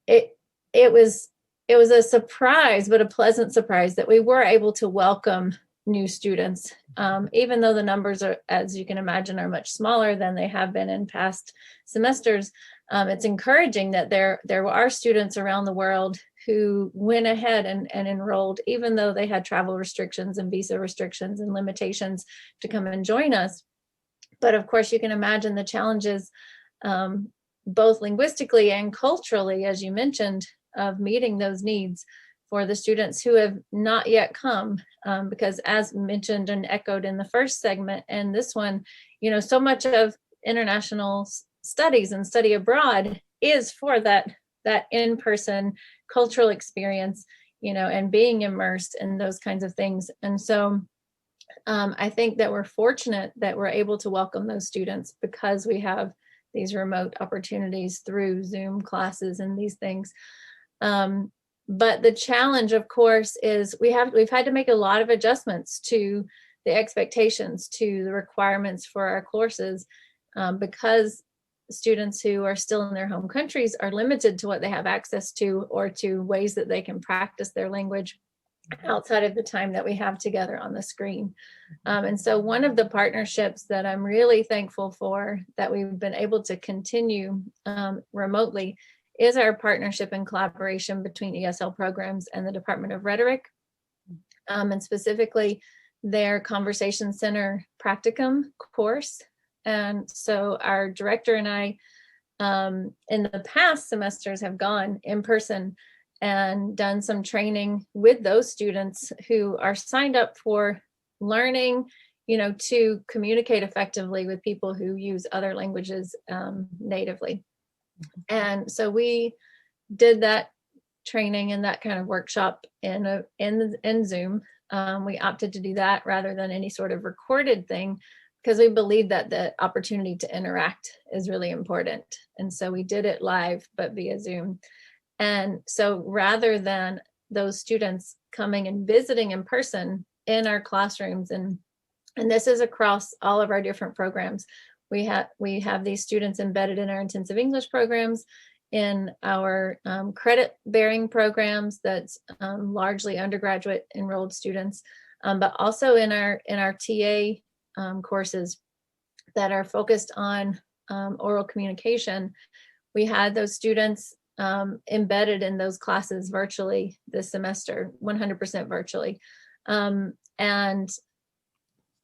it was a surprise, but a pleasant surprise that we were able to welcome new students, even though the numbers are, as you can imagine, are much smaller than they have been in past semesters. It's encouraging that there are students around the world who went ahead and enrolled, even though they had travel restrictions and visa restrictions and limitations to come and join us. But of course, you can imagine the challenges, both linguistically and culturally, as you mentioned, of meeting those needs for the students who have not yet come, because as mentioned and echoed in the first segment and this one, so much of international studies and study abroad is for that in-person cultural experience, and being immersed in those kinds of things. And so I think that we're fortunate that we're able to welcome those students because we have these remote opportunities through Zoom classes and these things. But the challenge, of course, is we've had to make a lot of adjustments to the expectations, to the requirements for our courses, because students who are still in their home countries are limited to what they have access to or to ways that they can practice their language outside of the time that we have together on the screen. And so one of the partnerships that I'm really thankful for that we've been able to continue remotely is our partnership and collaboration between ESL programs and the Department of Rhetoric, and specifically their Conversation Center practicum course. And so our director and I, in the past semesters, have gone in person and done some training with those students who are signed up for learning, to communicate effectively with people who use other languages natively. And so we did that training and that kind of workshop in Zoom. We opted to do that rather than any sort of recorded thing because we believe that the opportunity to interact is really important. And so we did it live, but via Zoom. And so rather than those students coming and visiting in person in our classrooms, and this is across all of our different programs, we have these students embedded in our intensive English programs, in our credit-bearing programs that's largely undergraduate enrolled students, but also in our TA courses that are focused on oral communication. We had those students embedded in those classes virtually this semester, 100% virtually. And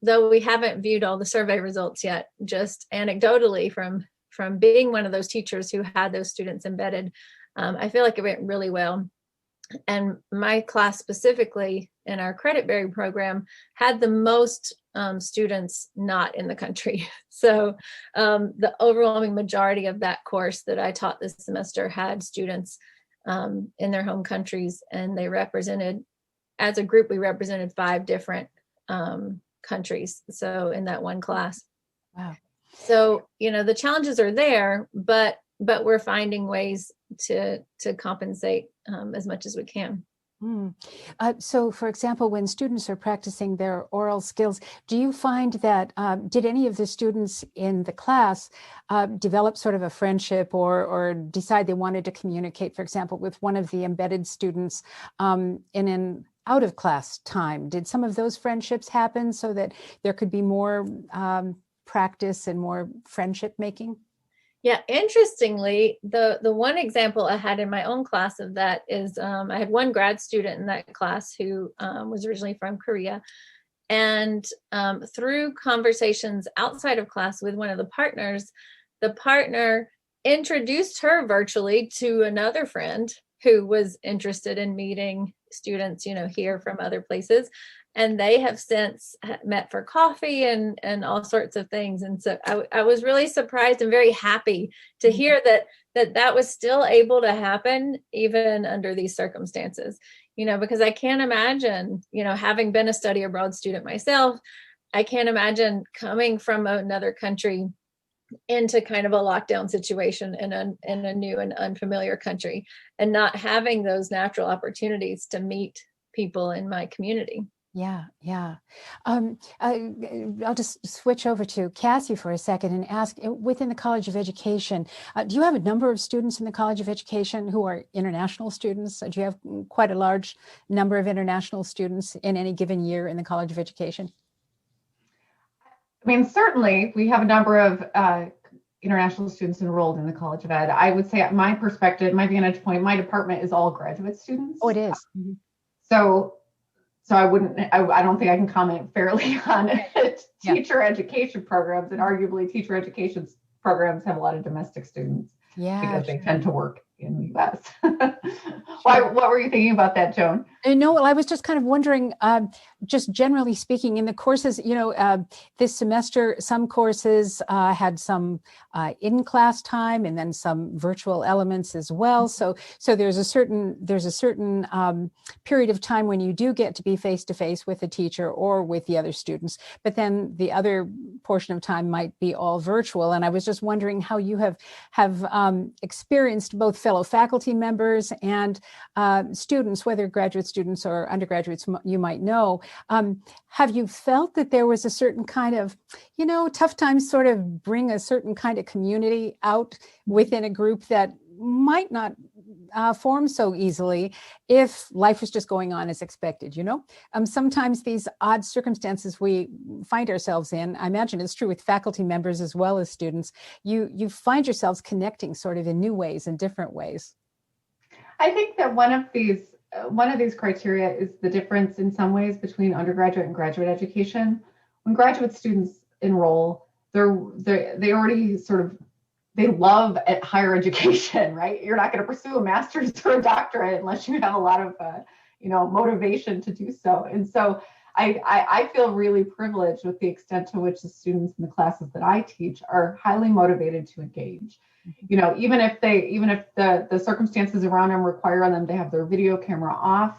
though we haven't viewed all the survey results yet, just anecdotally from being one of those teachers who had those students embedded, I feel like it went really well. And my class specifically in our credit-bearing program had the most students not in the country. So the overwhelming majority of that course that I taught this semester had students in their home countries, and they represented, as a group, we represented 5 different countries. So in that one class. Wow. So, the challenges are there, but we're finding ways to compensate as much as we can. So, for example, when students are practicing their oral skills, do you find that, did any of the students in the class develop sort of a friendship or decide they wanted to communicate, for example, with one of the embedded students in an out of class time? Did some of those friendships happen so that there could be more practice and more friendship making? Yeah, interestingly, the one example I had in my own class of that is I had one grad student in that class who was originally from Korea. And through conversations outside of class with one of the partners, the partner introduced her virtually to another friend who was interested in meeting students, here from other places. And they have since met for coffee and all sorts of things. And so I was really surprised and very happy to hear that was still able to happen even under these circumstances, because I can't imagine, having been a study abroad student myself, I can't imagine coming from another country into kind of a lockdown situation in a new and unfamiliar country and not having those natural opportunities to meet people in my community. Yeah, yeah. I'll just switch over to Cassie for a second and ask, within the College of Education, do you have a number of students in the College of Education who are international students? Do you have quite a large number of international students in any given year in the College of Education? I mean, certainly we have a number of international students enrolled in the College of Ed. I would say, at my perspective, my vantage point, my department is all graduate students. Oh, it is. Mm-hmm. So I don't think I can comment fairly on teacher education programs, and arguably teacher education programs have a lot of domestic students because they tend to work in the US. What were you thinking about that, Joan? No, well, I was just kind of wondering, just generally speaking, in the courses, this semester, some courses had some in-class time and then some virtual elements as well. So there's a certain period of time when you do get to be face-to-face with a teacher or with the other students, but then the other portion of time might be all virtual. And I was just wondering how you have experienced both fellow faculty members and students, whether graduate students or undergraduates you might know. Have you felt that there was a certain kind of, tough times sort of bring a certain kind of community out within a group that might not form so easily if life was just going on as expected, Sometimes these odd circumstances we find ourselves in, I imagine it's true with faculty members as well as students, you find yourselves connecting sort of in new ways, in different ways. I think that one of these criteria is the difference in some ways between undergraduate and graduate education. When graduate students enroll, they already they love at higher education, right? You're not going to pursue a master's or a doctorate unless you have a lot of motivation to do so. And so I feel really privileged with the extent to which the students in the classes that I teach are highly motivated to engage. Even if the circumstances around them require them to have their video camera off,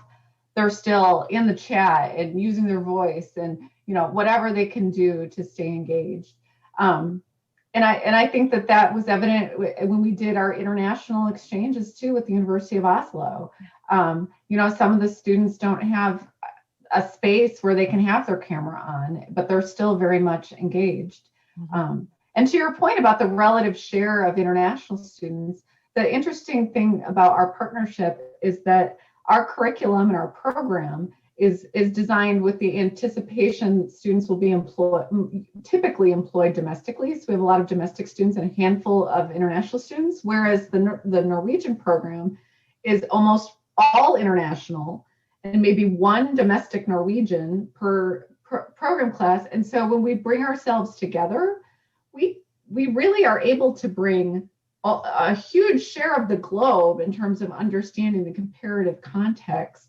they're still in the chat and using their voice and whatever they can do to stay engaged. And I think that was evident when we did our international exchanges too with the University of Oslo. Some of the students don't have a space where they can have their camera on, but they're still very much engaged. Mm-hmm. And to your point about the relative share of international students, the interesting thing about our partnership is that our curriculum and our program is designed with the anticipation students will be typically employed domestically. So we have a lot of domestic students and a handful of international students, whereas the Norwegian program is almost all international and maybe one domestic Norwegian per program class. And so when we bring ourselves together, we really are able to bring a huge share of the globe in terms of understanding the comparative contexts.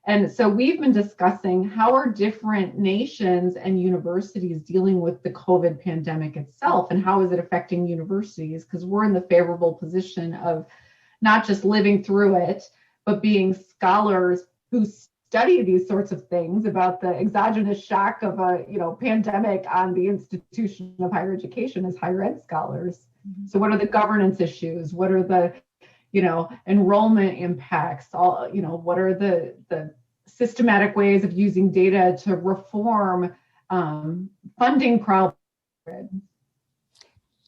And so we've been discussing how are different nations and universities dealing with the COVID pandemic itself, and how is it affecting universities? Because we're in the favorable position of not just living through it, but being scholars who study these sorts of things about the exogenous shock of a pandemic on the institution of higher education as higher ed scholars. Mm-hmm. So what are the governance issues? What are the enrollment impacts? What are the systematic ways of using data to reform funding problems?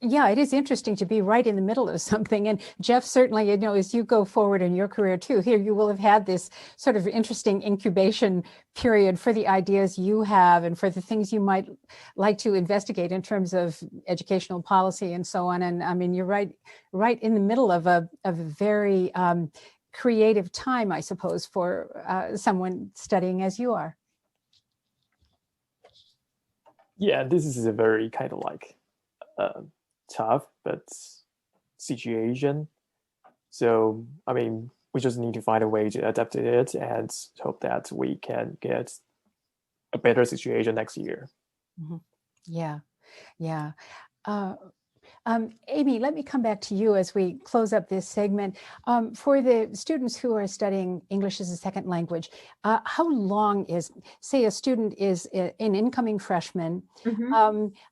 Yeah, it is interesting to be right in the middle of something. And Jeff, certainly, as you go forward in your career too, here you will have had this sort of interesting incubation period for the ideas you have and for the things you might like to investigate in terms of educational policy and so on. And I mean, you're right in the middle of a very creative time, I suppose, for someone studying as you are. Yeah, this is a very kind of like tough but situation. So I mean, we just need to find a way to adapt to it and hope that we can get a better situation next year. Mm-hmm. Yeah. Amy, let me come back to you as we close up this segment. For the students who are studying English as a second language, how long is, say, a student is an incoming freshman?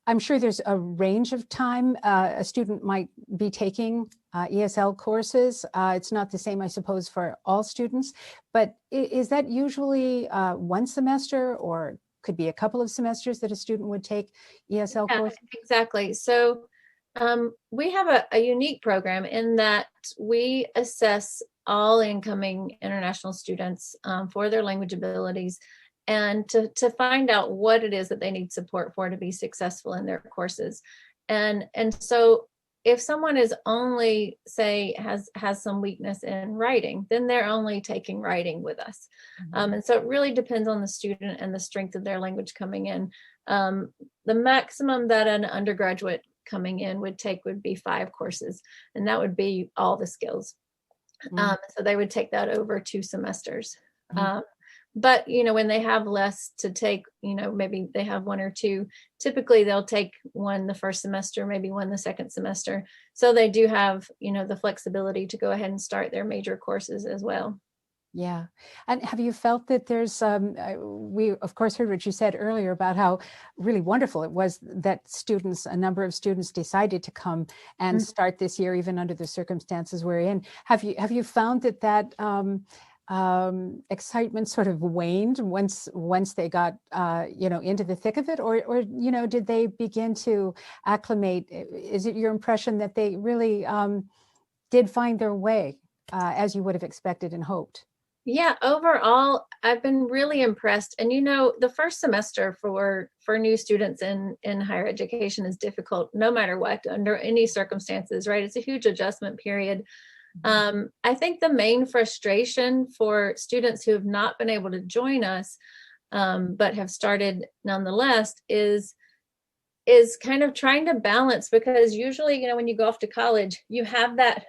I'm sure there's a range of time a student might be taking ESL courses. It's not the same, I suppose, for all students, but is that usually one semester, or could be a couple of semesters that a student would take ESL courses? Exactly. So we have a unique program in that we assess all incoming international students for their language abilities, and to find out what it is that they need support for to be successful in their courses. And so if someone is only, say, has some weakness in writing, then they're only taking writing with us. And so it really depends on the student and the strength of their language coming in. The maximum that an undergraduate coming in would take would be 5 courses, and that would be all the skills. So they would take that over 2 semesters. But, you know, when they have less to take, you know, maybe they have 1 or 2, typically they'll take 1 the first semester, maybe 1 the second semester. So they do have, you know, the flexibility to go ahead and start their major courses as well. Yeah. And have you felt that there's, we of course heard what you said earlier about how really wonderful it was that students, a number of students decided to come and start this year, even under the circumstances we're in. Have you found that excitement sort of waned once they got you know, into the thick of it, or you know, did they begin to acclimate? Is it your impression that they really did find their way as you would have expected and hoped? Yeah, overall, I've been really impressed. And you know, the first semester for new students in higher education is difficult, no matter what, under any circumstances, right? It's a huge adjustment period. I think the main frustration for students who have not been able to join us, but have started nonetheless, is kind of trying to balance, because usually, you know, when you go off to college, you have that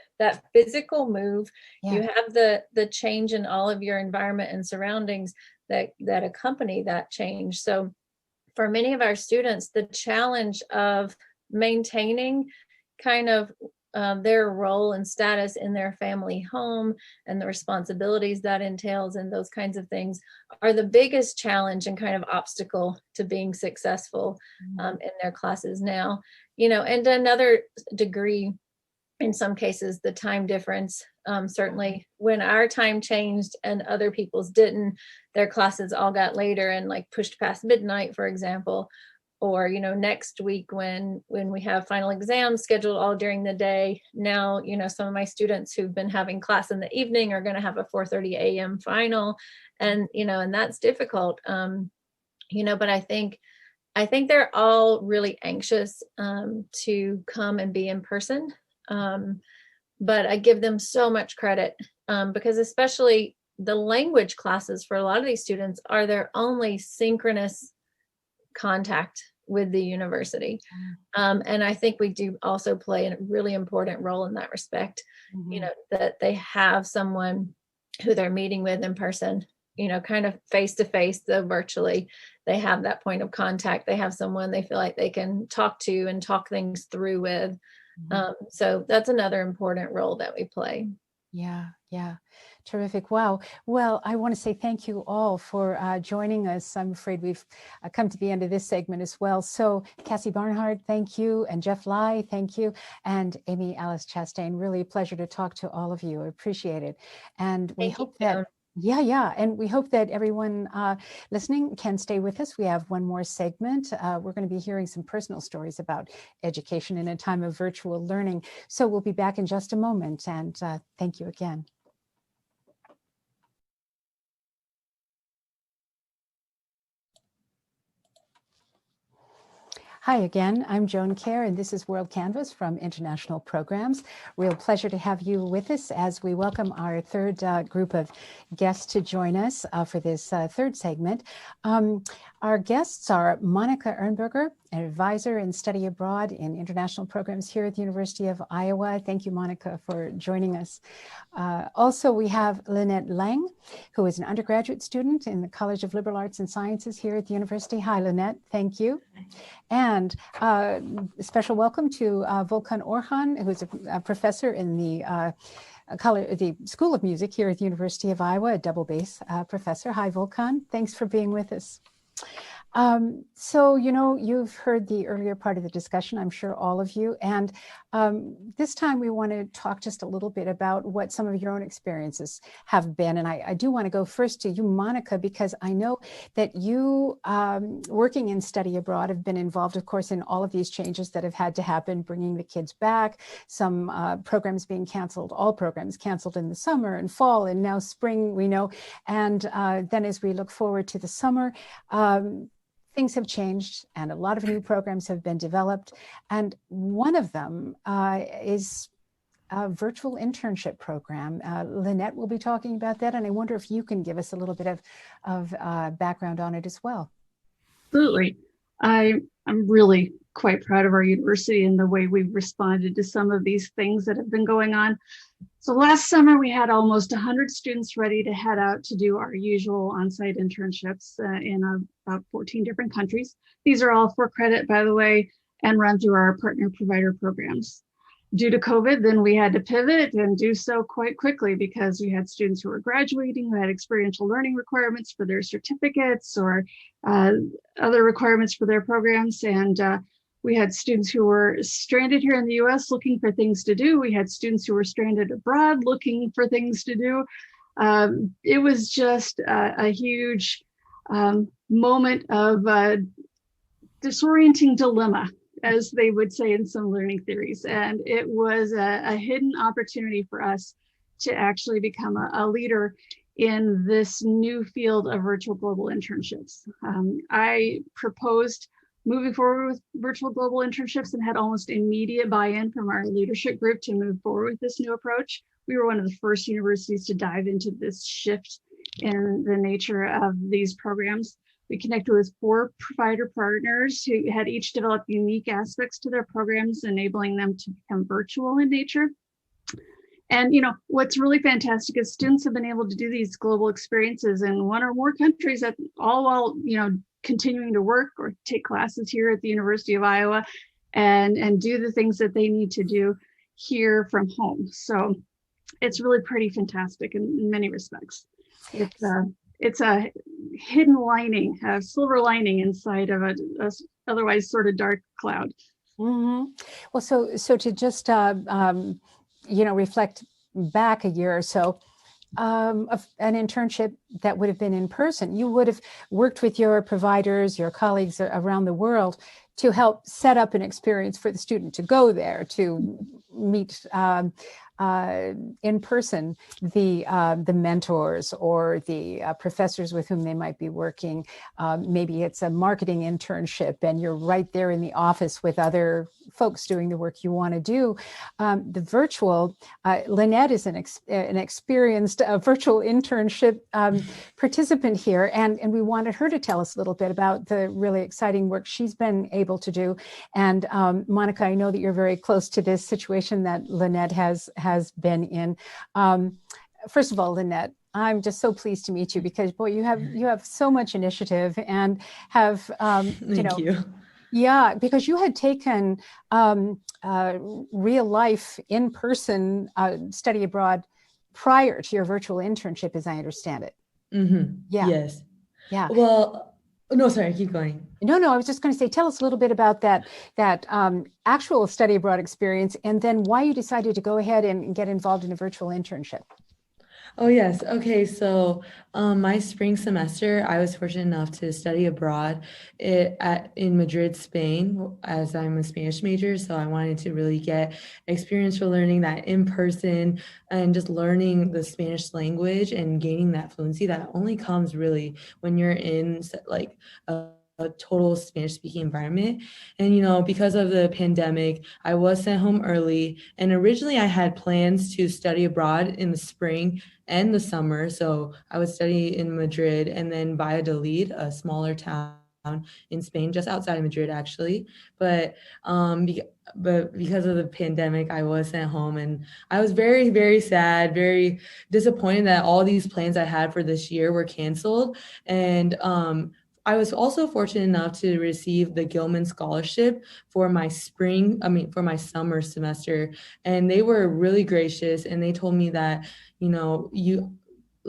physical move, you have the change in all of your environment and surroundings that accompany that change. So for many of our students, the challenge of maintaining kind of their role and status in their family home and the responsibilities that entails and those kinds of things are the biggest challenge and kind of obstacle to being successful in their classes now. You know, and to another degree, in some cases, the time difference. Certainly when our time changed and other people's didn't, their classes all got later and like pushed past midnight, for example. Or, you know, next week when we have final exams scheduled all during the day, now, you know, some of my students who've been having class in the evening are going to have a 4:30 a.m. final, and, you know, and that's difficult. You know, but I think they're all really anxious to come and be in person. But I give them so much credit because especially the language classes for a lot of these students are their only synchronous contact with the university. And I think we do also play a really important role in that respect, you know, that they have someone who they're meeting with in person, you know, kind of face to face, though virtually. They have that point of contact. They have someone they feel like they can talk to and talk things through with. So that's another important role that we play. Yeah. Terrific. Wow. Well, I want to say thank you all for joining us. I'm afraid we've come to the end of this segment as well. So Cassie Barnhart, thank you. And Jeff Lai, thank you. And Amy Alice Chastain, really a pleasure to talk to all of you. I appreciate it. And we hope that, and we hope that everyone listening can stay with us. We have one more segment. We're going to be hearing some personal stories about education in a time of virtual learning. So we'll be back in just a moment. And thank you again. Hi again, I'm Joan Kerr, and this is World Canvas from International Programs. Real pleasure to have you with us as we welcome our third group of guests to join us for this third segment. Our guests are Monica Ernberger, an advisor in study abroad in international programs here at the University of Iowa. Thank you, Monica, for joining us. Also, we have Lynette Lang, who is an undergraduate student in the College of Liberal Arts and Sciences here at the university. Hi, Lynette. Thank you. And a special welcome to Volkan Orhan, who is a professor in the School of Music here at the University of Iowa, a double bass professor. Hi, Volkan. Thanks for being with us. So, you've heard the earlier part of the discussion, I'm sure all of you, and this time we want to talk just a little bit about what some of your own experiences have been. And I do want to go first to you, Monica, because I know that you, working in study abroad, have been involved, of course, in all of these changes that have had to happen, bringing the kids back, some programs being canceled, all programs canceled in the summer and fall, and now spring, we know. And then as we look forward to the summer, things have changed and a lot of new programs have been developed. And one of them is a virtual internship program. Lynette will be talking about that. And I wonder if you can give us a little bit of background on it as well. Absolutely. I'm really quite proud of our university and the way we've responded to some of these things that have been going on. So last summer, we had almost 100 students ready to head out to do our usual on-site internships in about 14 different countries. These are all for credit, by the way, and run through our partner provider programs. Due to COVID, then we had to pivot and do so quite quickly because we had students who were graduating, who had experiential learning requirements for their certificates or other requirements for their programs. And we had students who were stranded here in the US looking for things to do. We had students who were stranded abroad looking for things to do. It was just a huge moment of disorienting dilemma, as they would say in some learning theories. And it was a hidden opportunity for us to actually become a leader in this new field of virtual global internships. I proposed moving forward with virtual global internships and had almost immediate buy-in from our leadership group to move forward with this new approach. We were one of the first universities to dive into this shift in the nature of these programs. We connected with 4 provider partners who had each developed unique aspects to their programs, enabling them to become virtual in nature. And what's really fantastic is students have been able to do these global experiences in one or more countries, all while continuing to work or take classes here at the University of Iowa and do the things that they need to do here from home. So it's really pretty fantastic in many respects. It's a hidden lining, a silver lining inside of a otherwise sort of dark cloud. Mm-hmm. Well, so to just reflect back a year or so, of an internship that would have been in person, you would have worked with your providers, your colleagues around the world to help set up an experience for the student to go there to meet in person the mentors or the professors with whom they might be working. Maybe it's a marketing internship and you're right there in the office with other folks doing the work you want to do. The virtual, Lynette is an experienced virtual internship participant here, and we wanted her to tell us a little bit about the really exciting work she's been able to do. And Monica, I know that you're very close to this situation that Lynette has been in. First of all, Lynette, I'm just so pleased to meet you because, boy, you have so much initiative and have Thank you. Yeah, because you had taken real life in-person study abroad prior to your virtual internship, as I understand it. Mm-hmm. Yeah. Yes. Yeah. Well, no, sorry, keep going. No, I was just going to say, tell us a little bit about that actual study abroad experience, and then why you decided to go ahead and get involved in a virtual internship. Oh, yes. Okay. So my spring semester, I was fortunate enough to study abroad in Madrid, Spain, as I'm a Spanish major. So I wanted to really get experiential learning, that in person, and just learning the Spanish language and gaining that fluency that only comes really when you're in like a total Spanish speaking environment. And, because of the pandemic, I was sent home early. And originally I had plans to study abroad in the spring and the summer. So I would study in Madrid and then Valladolid, a smaller town in Spain, just outside of Madrid, actually. But because of the pandemic, I was sent home, and I was very, very sad, very disappointed that all these plans I had for this year were canceled. And I was also fortunate enough to receive the Gilman Scholarship for my for my summer semester. And they were really gracious, and they told me that,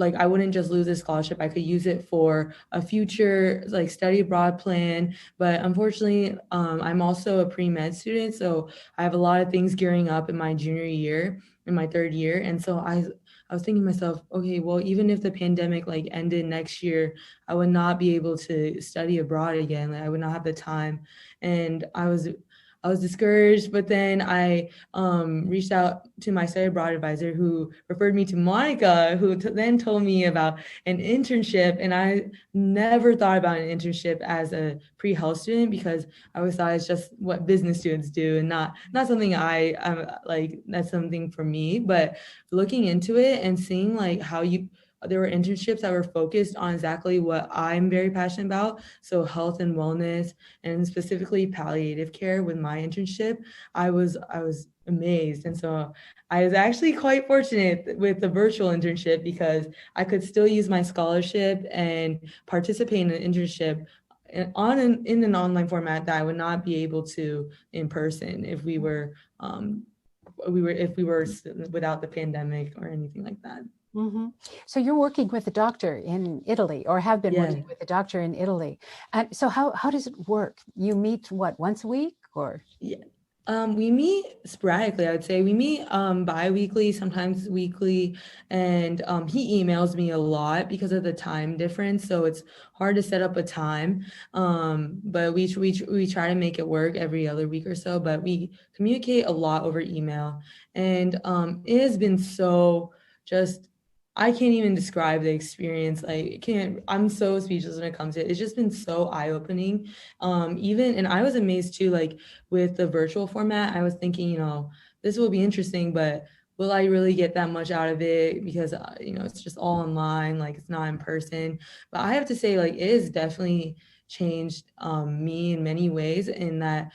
I wouldn't just lose this scholarship. I could use it for a future study abroad plan. But unfortunately, I'm also a pre-med student, so I have a lot of things gearing up in my junior year, in my third year. And so I was thinking to myself, okay, well, even if the pandemic ended next year, I would not be able to study abroad again. I would not have the time. And I was discouraged, but then I reached out to my study abroad advisor, who referred me to Monica, who then told me about an internship. And I never thought about an internship as a pre-health student, because I always thought it's just what business students do, and not something that's something for me. But looking into it and seeing how there were internships that were focused on exactly what I'm very passionate about. So health and wellness, and specifically palliative care with my internship, I was amazed. And so I was actually quite fortunate with the virtual internship, because I could still use my scholarship and participate in an internship in an online format that I would not be able to in person if we were without the pandemic or anything like that. Mm-hmm. So you're working with a doctor in Italy, or have been working with a doctor in Italy. And so how does it work? You meet once a week, or? Yeah. We meet sporadically, I would say. We meet bi-weekly, sometimes weekly, and he emails me a lot because of the time difference. So it's hard to set up a time, but we try to make it work every other week or so. But we communicate a lot over email, and it has been so just. I can't even describe the experience. I'm so speechless when it comes to it. It's just been so eye-opening. And I was amazed too, with the virtual format. I was thinking, this will be interesting, but will I really get that much out of it? Because, it's just all online, it's not in person. But I have to say, it has definitely changed me in many ways, in that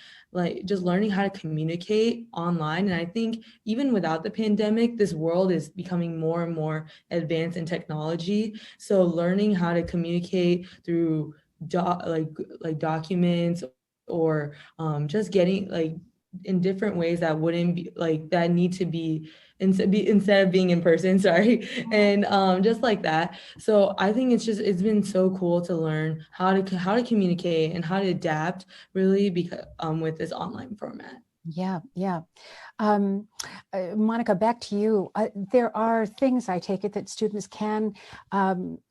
just learning how to communicate online. And I think even without the pandemic, this world is becoming more and more advanced in technology. So learning how to communicate through documents, or just getting in different ways that wouldn't be that need to be instead of being in person, sorry. And just like that. So I think it's been so cool to learn how to communicate and how to adapt, really, because with this online format. Yeah. Monica, back to you. There are things, I take it, that students can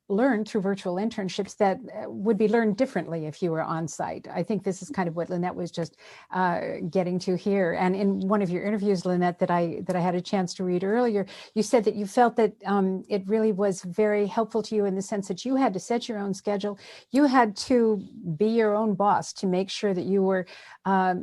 learn through virtual internships that would be learned differently if you were on site. I think this is kind of what Lynette was just getting to here. And in one of your interviews, Lynette, that I had a chance to read earlier, you said that you felt that it really was very helpful to you in the sense that you had to set your own schedule. You had to be your own boss to make sure that you were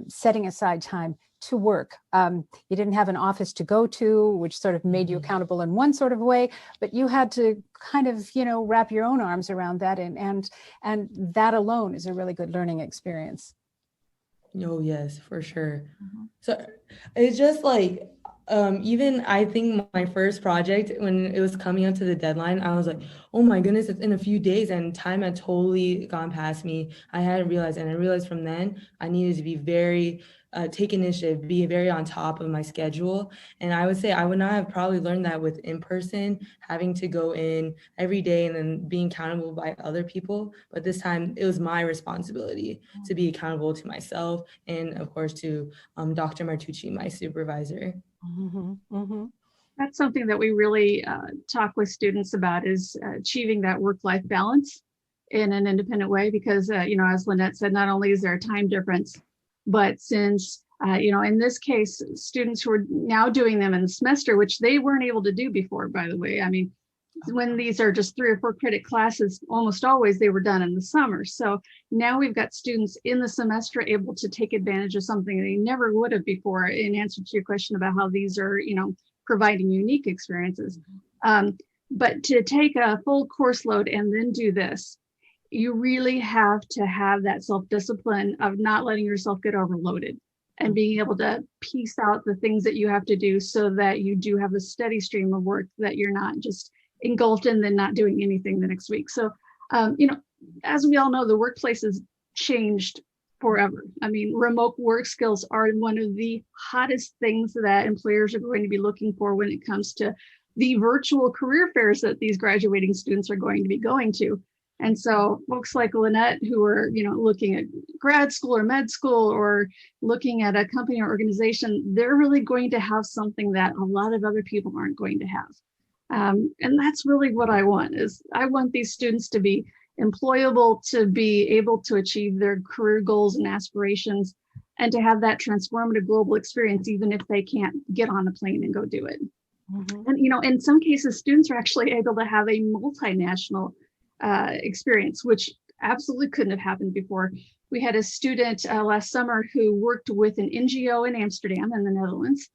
setting aside time to work. You didn't have an office to go to, which sort of made you accountable in one sort of way, but you had to kind of, wrap your own arms around that. And that alone is a really good learning experience. Oh, yes, for sure. So it's just even I think my first project, when it was coming up to the deadline, I was like, oh my goodness, it's in a few days, and time had totally gone past me. I hadn't realized, and I realized from then I needed to be very take initiative, be very on top of my schedule. And I would say I would not have probably learned that with in-person, having to go in every day and then being accountable by other people. But this time it was my responsibility to be accountable to myself, and of course to Dr. Martucci, my supervisor. That's something that we really talk with students about, is achieving that work-life balance in an independent way, because as Lynette said, not only is there a time difference, but since in this case, students who are now doing them in the semester, which they weren't able to do before, by the way. I mean, when these are just 3 or 4 credit classes, almost always they were done in the summer. So now we've got students in the semester able to take advantage of something they never would have before, in answer to your question about how these are, providing unique experiences. But to take a full course load and then do this, you really have to have that self-discipline of not letting yourself get overloaded and being able to piece out the things that you have to do so that you do have a steady stream of work, that you're not just engulfed in then not doing anything the next week. So, as we all know, the workplace has changed forever. I mean, remote work skills are one of the hottest things that employers are going to be looking for when it comes to the virtual career fairs that these graduating students are going to be going to. And so folks like Lynette, who are, looking at grad school or med school or looking at a company or organization, they're really going to have something that a lot of other people aren't going to have. And that's really what I want. Is I want these students to be employable, to be able to achieve their career goals and aspirations, and to have that transformative global experience, even if they can't get on a plane and go do it. Mm-hmm. And, in some cases, students are actually able to have a multinational experience, which absolutely couldn't have happened before. We had a student last summer who worked with an NGO in Amsterdam in the Netherlands,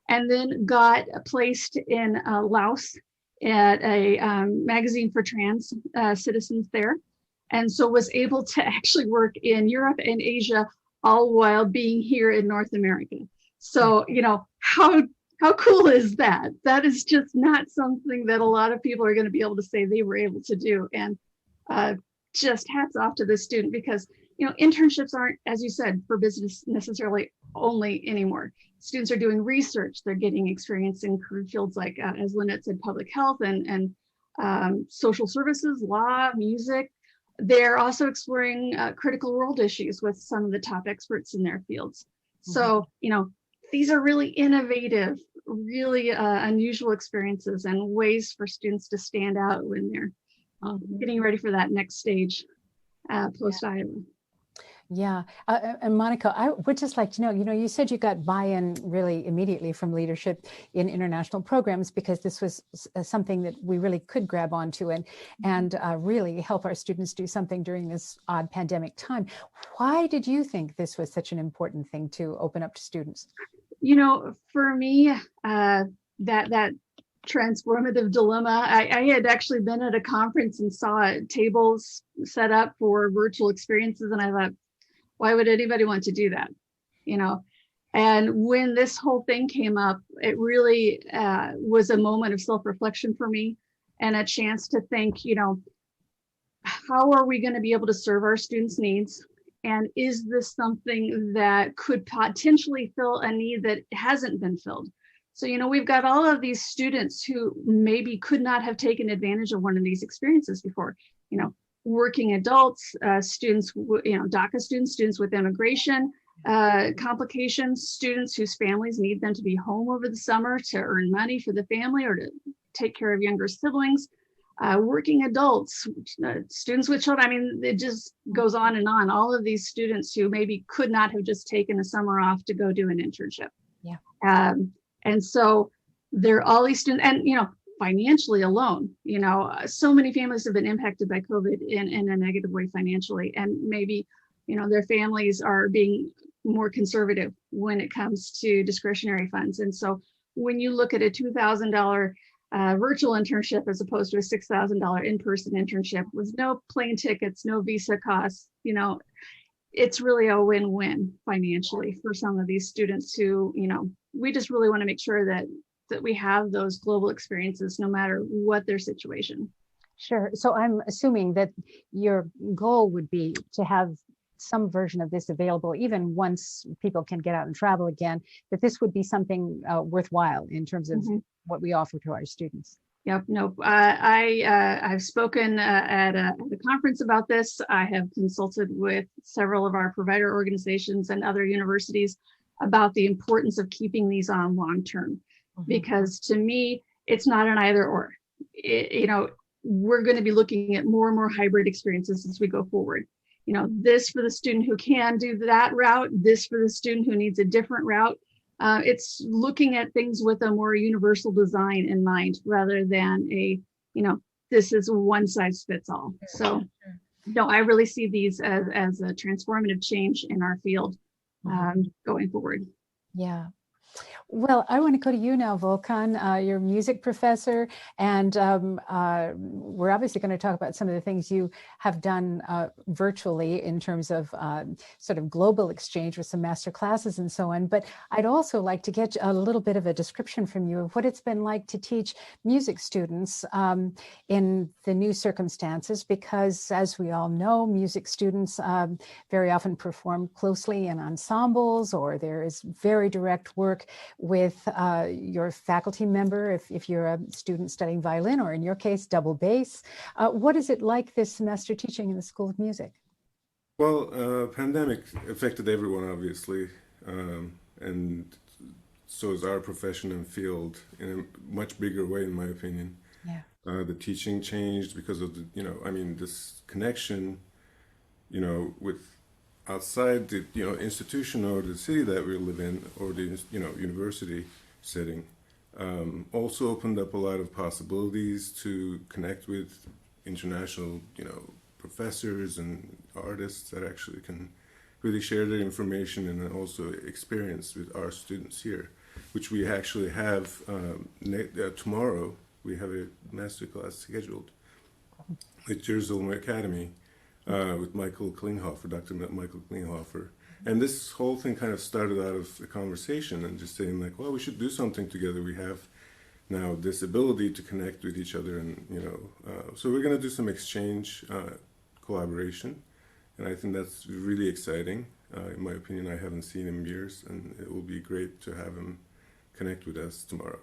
and then got placed in Laos at a magazine for trans citizens there. And so was able to actually work in Europe and Asia, all while being here in North America. So, how cool is that? That is just not something that a lot of people are going to be able to say they were able to do. And just hats off to this student, because, internships aren't, as you said, for business necessarily only anymore. Students are doing research. They're getting experience in career fields like, as Lynette said, public health and social services, law, music. They're also exploring critical world issues with some of the top experts in their fields. Mm-hmm. So, these are really innovative, really unusual experiences and ways for students to stand out when they're getting ready for that next stage post-Iowa. Yeah. And Monica, I would just like to know, you said you got buy-in really immediately from leadership in international programs, because this was something that we really could grab onto and really help our students do something during this odd pandemic time. Why did you think this was such an important thing to open up to students? For me, that transformative dilemma, I had actually been at a conference and saw tables set up for virtual experiences, and I thought, why would anybody want to do that? And when this whole thing came up, it really was a moment of self-reflection for me, and a chance to think, how are we going to be able to serve our students' needs? And is this something that could potentially fill a need that hasn't been filled? So, we've got all of these students who maybe could not have taken advantage of one of these experiences before, working adults, students, DACA students with immigration complications, students whose families need them to be home over the summer to earn money for the family or to take care of younger siblings, working adults, students with children. I mean, it just goes on and on. All of these students who maybe could not have just taken a summer off to go do an internship. Yeah. And so there are all these students, and, financially alone, so many families have been impacted by COVID in a negative way financially. And maybe, their families are being more conservative when it comes to discretionary funds. And so when you look at a $2,000 virtual internship as opposed to a $6,000 in-person internship with no plane tickets, no visa costs, it's really a win-win financially for some of these students who, we just really want to make sure that we have those global experiences no matter what their situation. Sure. So I'm assuming that your goal would be to have some version of this available, even once people can get out and travel again, that this would be something worthwhile in terms of what we offer to our students. Yep. No, I've spoken at a conference about this. I have consulted with several of our provider organizations and other universities about the importance of keeping these on long-term, because to me, it's not an either or. We're going to be looking at more and more hybrid experiences as we go forward. This for the student who can do that route, this for the student who needs a different route. It's looking at things with a more universal design in mind, rather than this is one size fits all. So no, I really see these as a transformative change in our field going forward. Yeah. Well, I want to go to you now, Volkan. You're a music professor, and we're obviously going to talk about some of the things you have done virtually in terms of sort of global exchange with some master classes and so on. But I'd also like to get a little bit of a description from you of what it's been like to teach music students in the new circumstances, because as we all know, music students very often perform closely in ensembles, or there is very direct work with your faculty member if you're a student studying violin, or in your case, double bass. What is it like this semester teaching in the School of Music? Well, pandemic affected everyone, obviously, and so is our profession and field in a much bigger way, in my opinion. Yeah. The teaching changed because of the, I mean, this connection, with outside the, institution or the city that we live in, or the, university setting, also opened up a lot of possibilities to connect with international, professors and artists that actually can really share their information and also experience with our students here, which we actually have tomorrow. We have a masterclass scheduled at Jerusalem Academy with Michael Klinghoffer, Dr. Michael Klinghoffer. And this whole thing kind of started out of a conversation and just saying like, well, we should do something together. We have now this ability to connect with each other, and so we're going to do some exchange collaboration, and I think that's really exciting. In my opinion, I haven't seen him in years, and it will be great to have him connect with us tomorrow.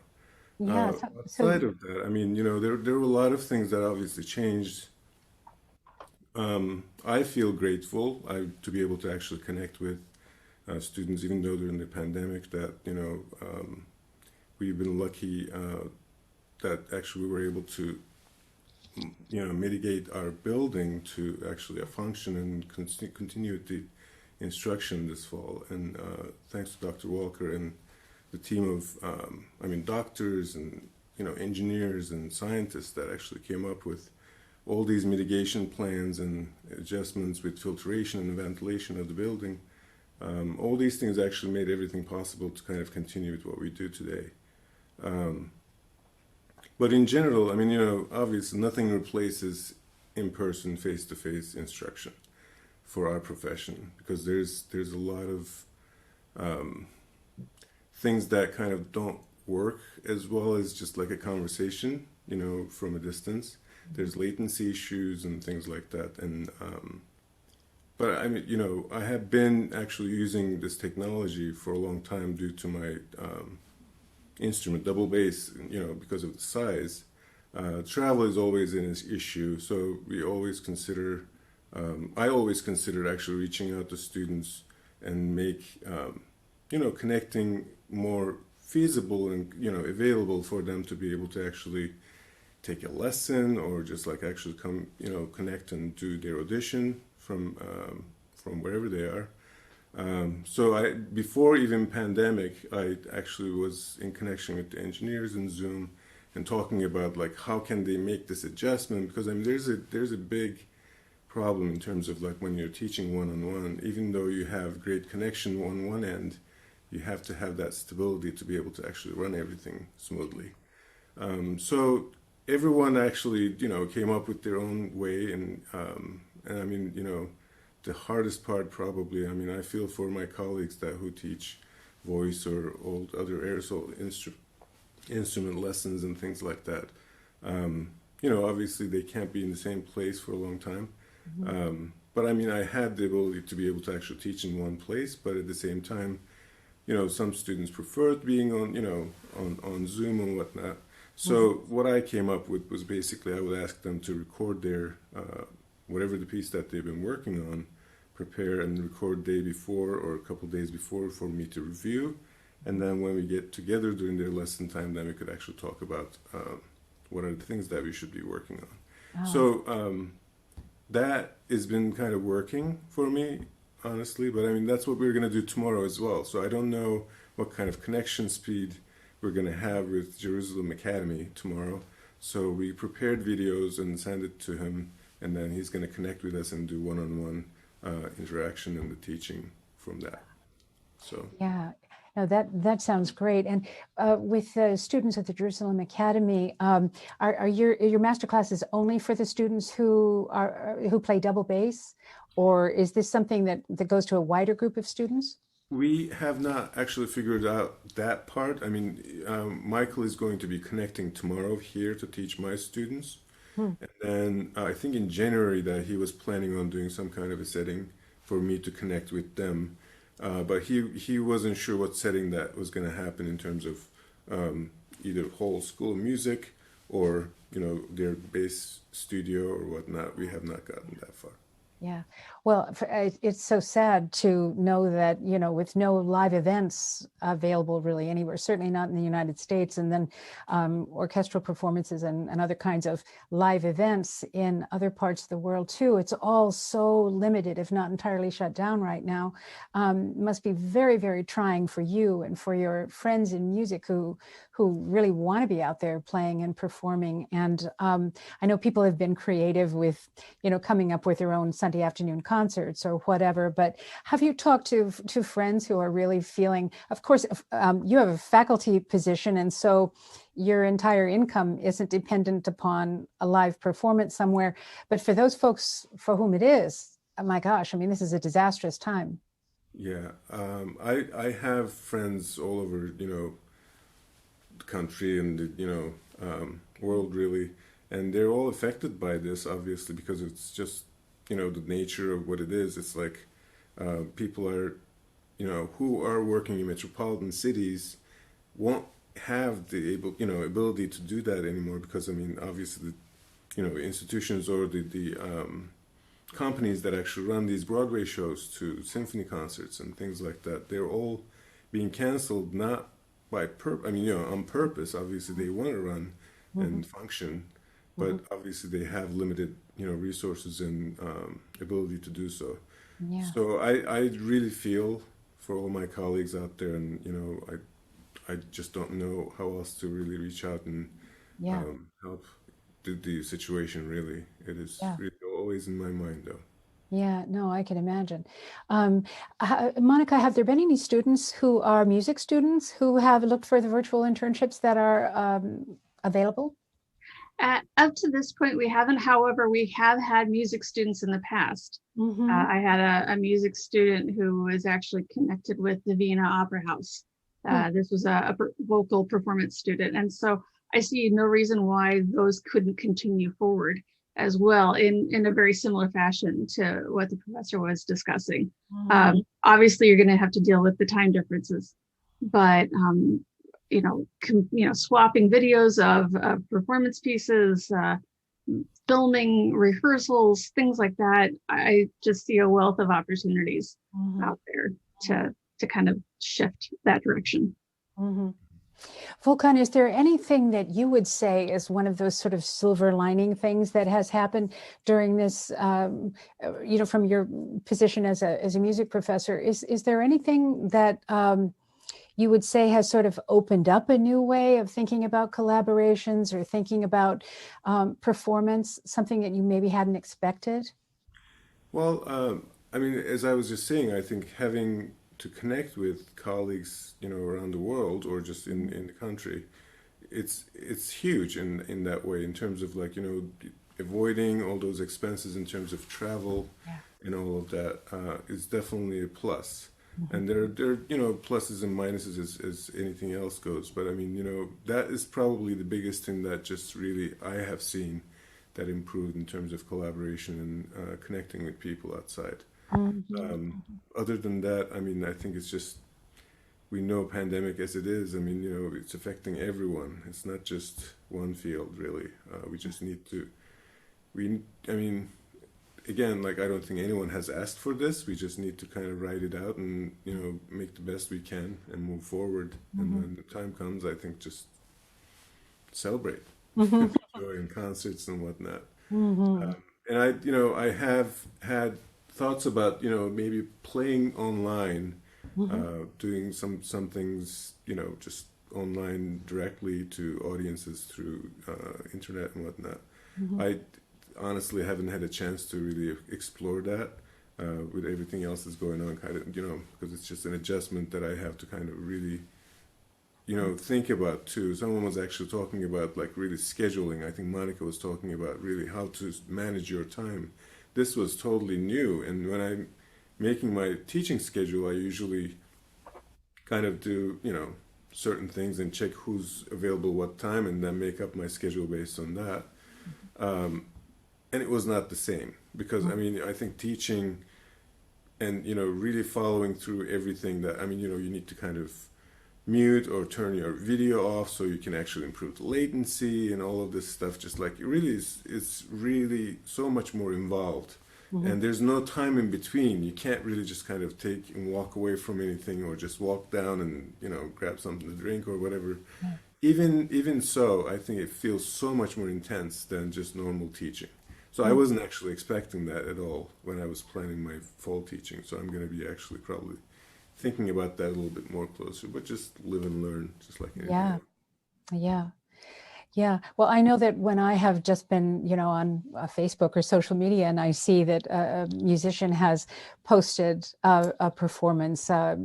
Yeah. Outside of that, I mean, there were a lot of things that obviously changed. I feel grateful to be able to actually connect with students, even though during the pandemic that, we've been lucky that actually we were able to, mitigate our building to actually a function and continue with the instruction this fall. And thanks to Dr. Walker and the team of, doctors and, engineers and scientists that actually came up with all these mitigation plans and adjustments with filtration and ventilation of the building. All these things actually made everything possible to kind of continue with what we do today. But in general, obviously nothing replaces in-person, face-to-face instruction for our profession, because there's a lot of things that kind of don't work as well as just like a conversation, from a distance. There's latency issues and things like that. And but I have been actually using this technology for a long time due to my instrument, double bass, because of the size. Travel is always an issue, so we always consider, I always consider actually reaching out to students and make, connecting more feasible and, available for them to be able to actually take a lesson, or just like actually come, connect and do their audition from wherever they are. So before even pandemic, I actually was in connection with the engineers in Zoom and talking about like how can they make this adjustment, because there's a big problem in terms of like when you're teaching one-on-one, even though you have great connection on one end, you have to have that stability to be able to actually run everything smoothly. So everyone actually, came up with their own way, and the hardest part probably, I feel for my colleagues who teach voice or all other aerosol instrument lessons and things like that. Obviously they can't be in the same place for a long time. Mm-hmm. But I had the ability to be able to actually teach in one place, but at the same time, some students preferred being on Zoom and whatnot. So what I came up with was basically I would ask them to record their, whatever the piece that they've been working on, prepare and record day before or a couple days before for me to review. And then when we get together during their lesson time, then we could actually talk about what are the things that we should be working on. Oh. So that has been kind of working for me, honestly, but that's what we're going to do tomorrow as well. So I don't know what kind of connection speed we're going to have with Jerusalem Academy tomorrow. So we prepared videos and sent it to him, and then he's going to connect with us and do one-on-one interaction and the teaching from that. So yeah. No, that sounds great. And with the students at the Jerusalem Academy, are your master classes only for the students who play double bass, or is this something that goes to a wider group of students? We have not actually figured out that part. I mean, Michael is going to be connecting tomorrow here to teach my students. And then I think in January that he was planning on doing some kind of a setting for me to connect with them. But he wasn't sure what setting that was going to happen in terms of either whole school of music or, their bass studio or whatnot. We have not gotten that far. Yeah. Well, it's so sad to know that, with no live events available really anywhere, certainly not in the United States, and then orchestral performances and other kinds of live events in other parts of the world too. It's all so limited, if not entirely shut down right now. Must be very, very trying for you and for your friends in music who really want to be out there playing and performing. And I know people have been creative with, coming up with their own Sunday afternoon concerts or whatever, but have you talked to friends who are really feeling, of course, you have a faculty position, and so your entire income isn't dependent upon a live performance somewhere, but for those folks for whom it is, oh my gosh, I mean, this is a disastrous time. Yeah, I have friends all over, the country and the, world really, and they're all affected by this, obviously, because it's just, the nature of what it is. It's like people are, who are working in metropolitan cities won't have the ability to do that anymore because, I mean, obviously, institutions or the companies that actually run these Broadway shows to symphony concerts and things like that, they're all being canceled, not by on purpose. Obviously, they want to run and function, but obviously they have limited, resources and ability to do so. Yeah. So I really feel for all my colleagues out there, and I just don't know how else to really reach out and Yeah. help the situation. Really, it is Yeah. really always in my mind, though. Yeah, no, I can imagine. Monica, have there been any students who are music students who have looked for the virtual internships that are available? Up to this point, we haven't. However, we have had music students in the past. Mhm. I had a music student who was actually connected with the Vienna Opera House. This was a vocal performance student. And so I see no reason why those couldn't continue forward as well in a very similar fashion to what the professor was discussing. Obviously, you're going to have to deal with the time differences, but swapping videos of performance pieces, filming rehearsals, things like that. I just see a wealth of opportunities out there to kind of shift that direction. Volkan, is there anything that you would say is one of those sort of silver lining things that has happened during this, from your position as a music professor? Is there anything that you would say has sort of opened up a new way of thinking about collaborations or thinking about performance, something that you maybe hadn't expected? Well, I mean, as I was just saying, I think having to connect with colleagues, around the world or just in the country, it's huge in that way in terms of like, avoiding all those expenses in terms of travel and all of that is definitely a plus. And there are pluses and minuses as anything else goes. But I mean, that is probably the biggest thing that just really I have seen that improved in terms of collaboration and connecting with people outside. Other than that, I mean, I think it's just, we know pandemic as it is. I mean, it's affecting everyone. It's not just one field, really. We just need to, again, like, I don't think anyone has asked for this. We just need to kind of write it out and, make the best we can and move forward. And when the time comes, I think just celebrate, enjoy in concerts and whatnot. And I have had thoughts about, maybe playing online, doing some things, just online directly to audiences through internet and whatnot. I honestly haven't had a chance to really explore that. with everything else that's going on, kind of, because it's just an adjustment that I have to kind of really, think about too. Someone was actually talking about like really scheduling. I think Monica was talking about really how to manage your time. This was totally new. And when I'm making my teaching schedule, I usually kind of do, certain things and check who's available what time and then make up my schedule based on that. And it was not the same because, I think teaching and, really following through everything that, you need to kind of mute or turn your video off so you can actually improve the latency and all of this stuff. Just like it really is, it's really so much more involved. And there's no time in between. You can't really just kind of take and walk away from anything or just walk down and, grab something to drink or whatever. Even so, I think it feels so much more intense than just normal teaching. So I wasn't actually expecting that at all when I was planning my fall teaching. So I'm going to be actually probably thinking about that a little bit more closer, but just live and learn, just like anything else. Yeah. Well, I know that when I have just been, on Facebook or social media, and I see that a musician has posted a performance, I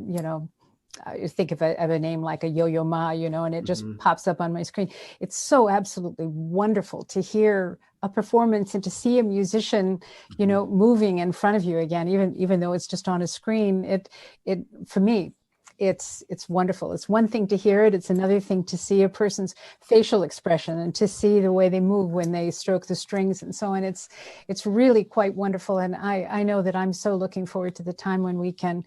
think of a name like a Yo-Yo Ma, and it just pops up on my screen. It's so absolutely wonderful to hear a performance and to see a musician, moving in front of you again, even though it's just on a screen. It for me, it's wonderful. It's one thing to hear it. It's another thing to see a person's facial expression and to see the way they move when they stroke the strings and so on. It's really quite wonderful. And I know that I'm so looking forward to the time when we can,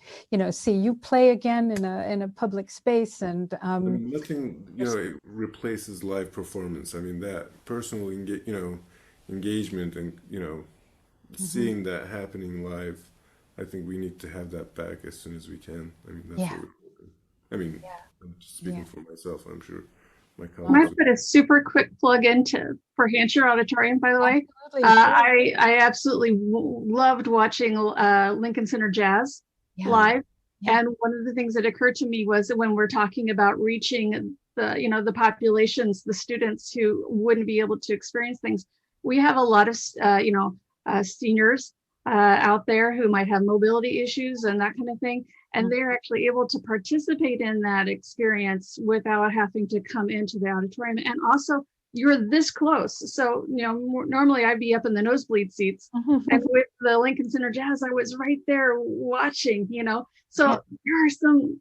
see you play again in a public space. And nothing, it replaces live performance. That personal, engagement and, seeing that happening live, I think we need to have that back as soon as we can. That's what we're hoping. I'm just speaking for myself. I'm sure my colleagues. I might put a super quick plug for Hampshire Auditorium, by the way. I absolutely loved watching Lincoln Center Jazz live. And one of the things that occurred to me was that when we're talking about reaching the populations, the students who wouldn't be able to experience things, we have a lot of, seniors out there who might have mobility issues and that kind of thing. And they're actually able to participate in that experience without having to come into the auditorium. And also, you're this close. So, normally I'd be up in the nosebleed seats. And with the Lincoln Center Jazz, I was right there watching, So there are some,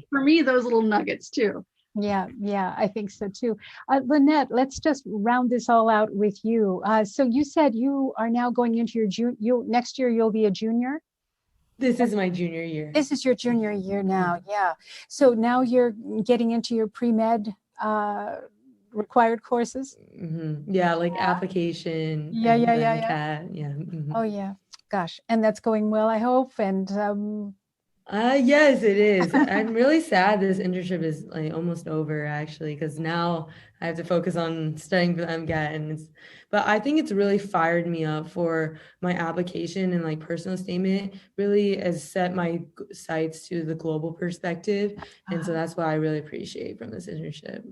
for me, those little nuggets too. Yeah, I think so too. Lynette, let's just round this all out with you. So you said you are now going into your next year, you'll be a junior? This is my junior year. This is your junior year now, yeah. So now you're getting into your pre-med required courses? Yeah, like application. Yeah. Oh yeah, gosh. And that's going well, I hope. And yes, it is. I'm really sad this internship is like almost over actually, because now I have to focus on studying for the MCAT, but I think it's really fired me up for my application and like personal statement really has set my sights to the global perspective. And so that's what I really appreciate from this internship.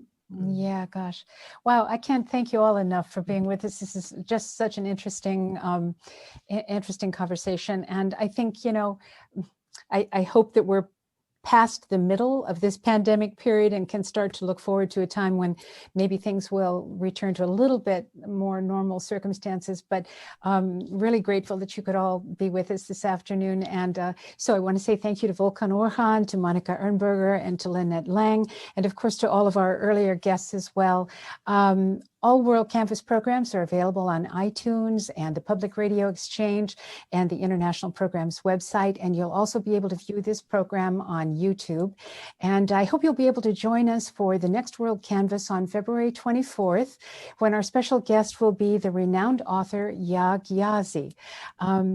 Yeah, gosh. Wow. I can't thank you all enough for being with us. This is just such an interesting conversation. And I think, I hope that we're past the middle of this pandemic period and can start to look forward to a time when maybe things will return to a little bit more normal circumstances. But really grateful that you could all be with us this afternoon. And so I want to say thank you to Volkan Orhan, to Monica Ernberger, and to Lynette Lang, and of course to all of our earlier guests as well. All World Canvas programs are available on iTunes and the Public Radio Exchange and the International Programs website. And you'll also be able to view this program on YouTube. And I hope you'll be able to join us for the next World Canvas on February 24th, when our special guest will be the renowned author Yaa Gyasi.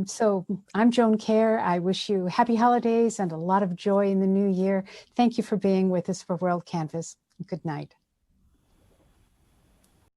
So I'm Joan Kerr. I wish you happy holidays and a lot of joy in the new year. Thank you for being with us for World Canvas. Good night.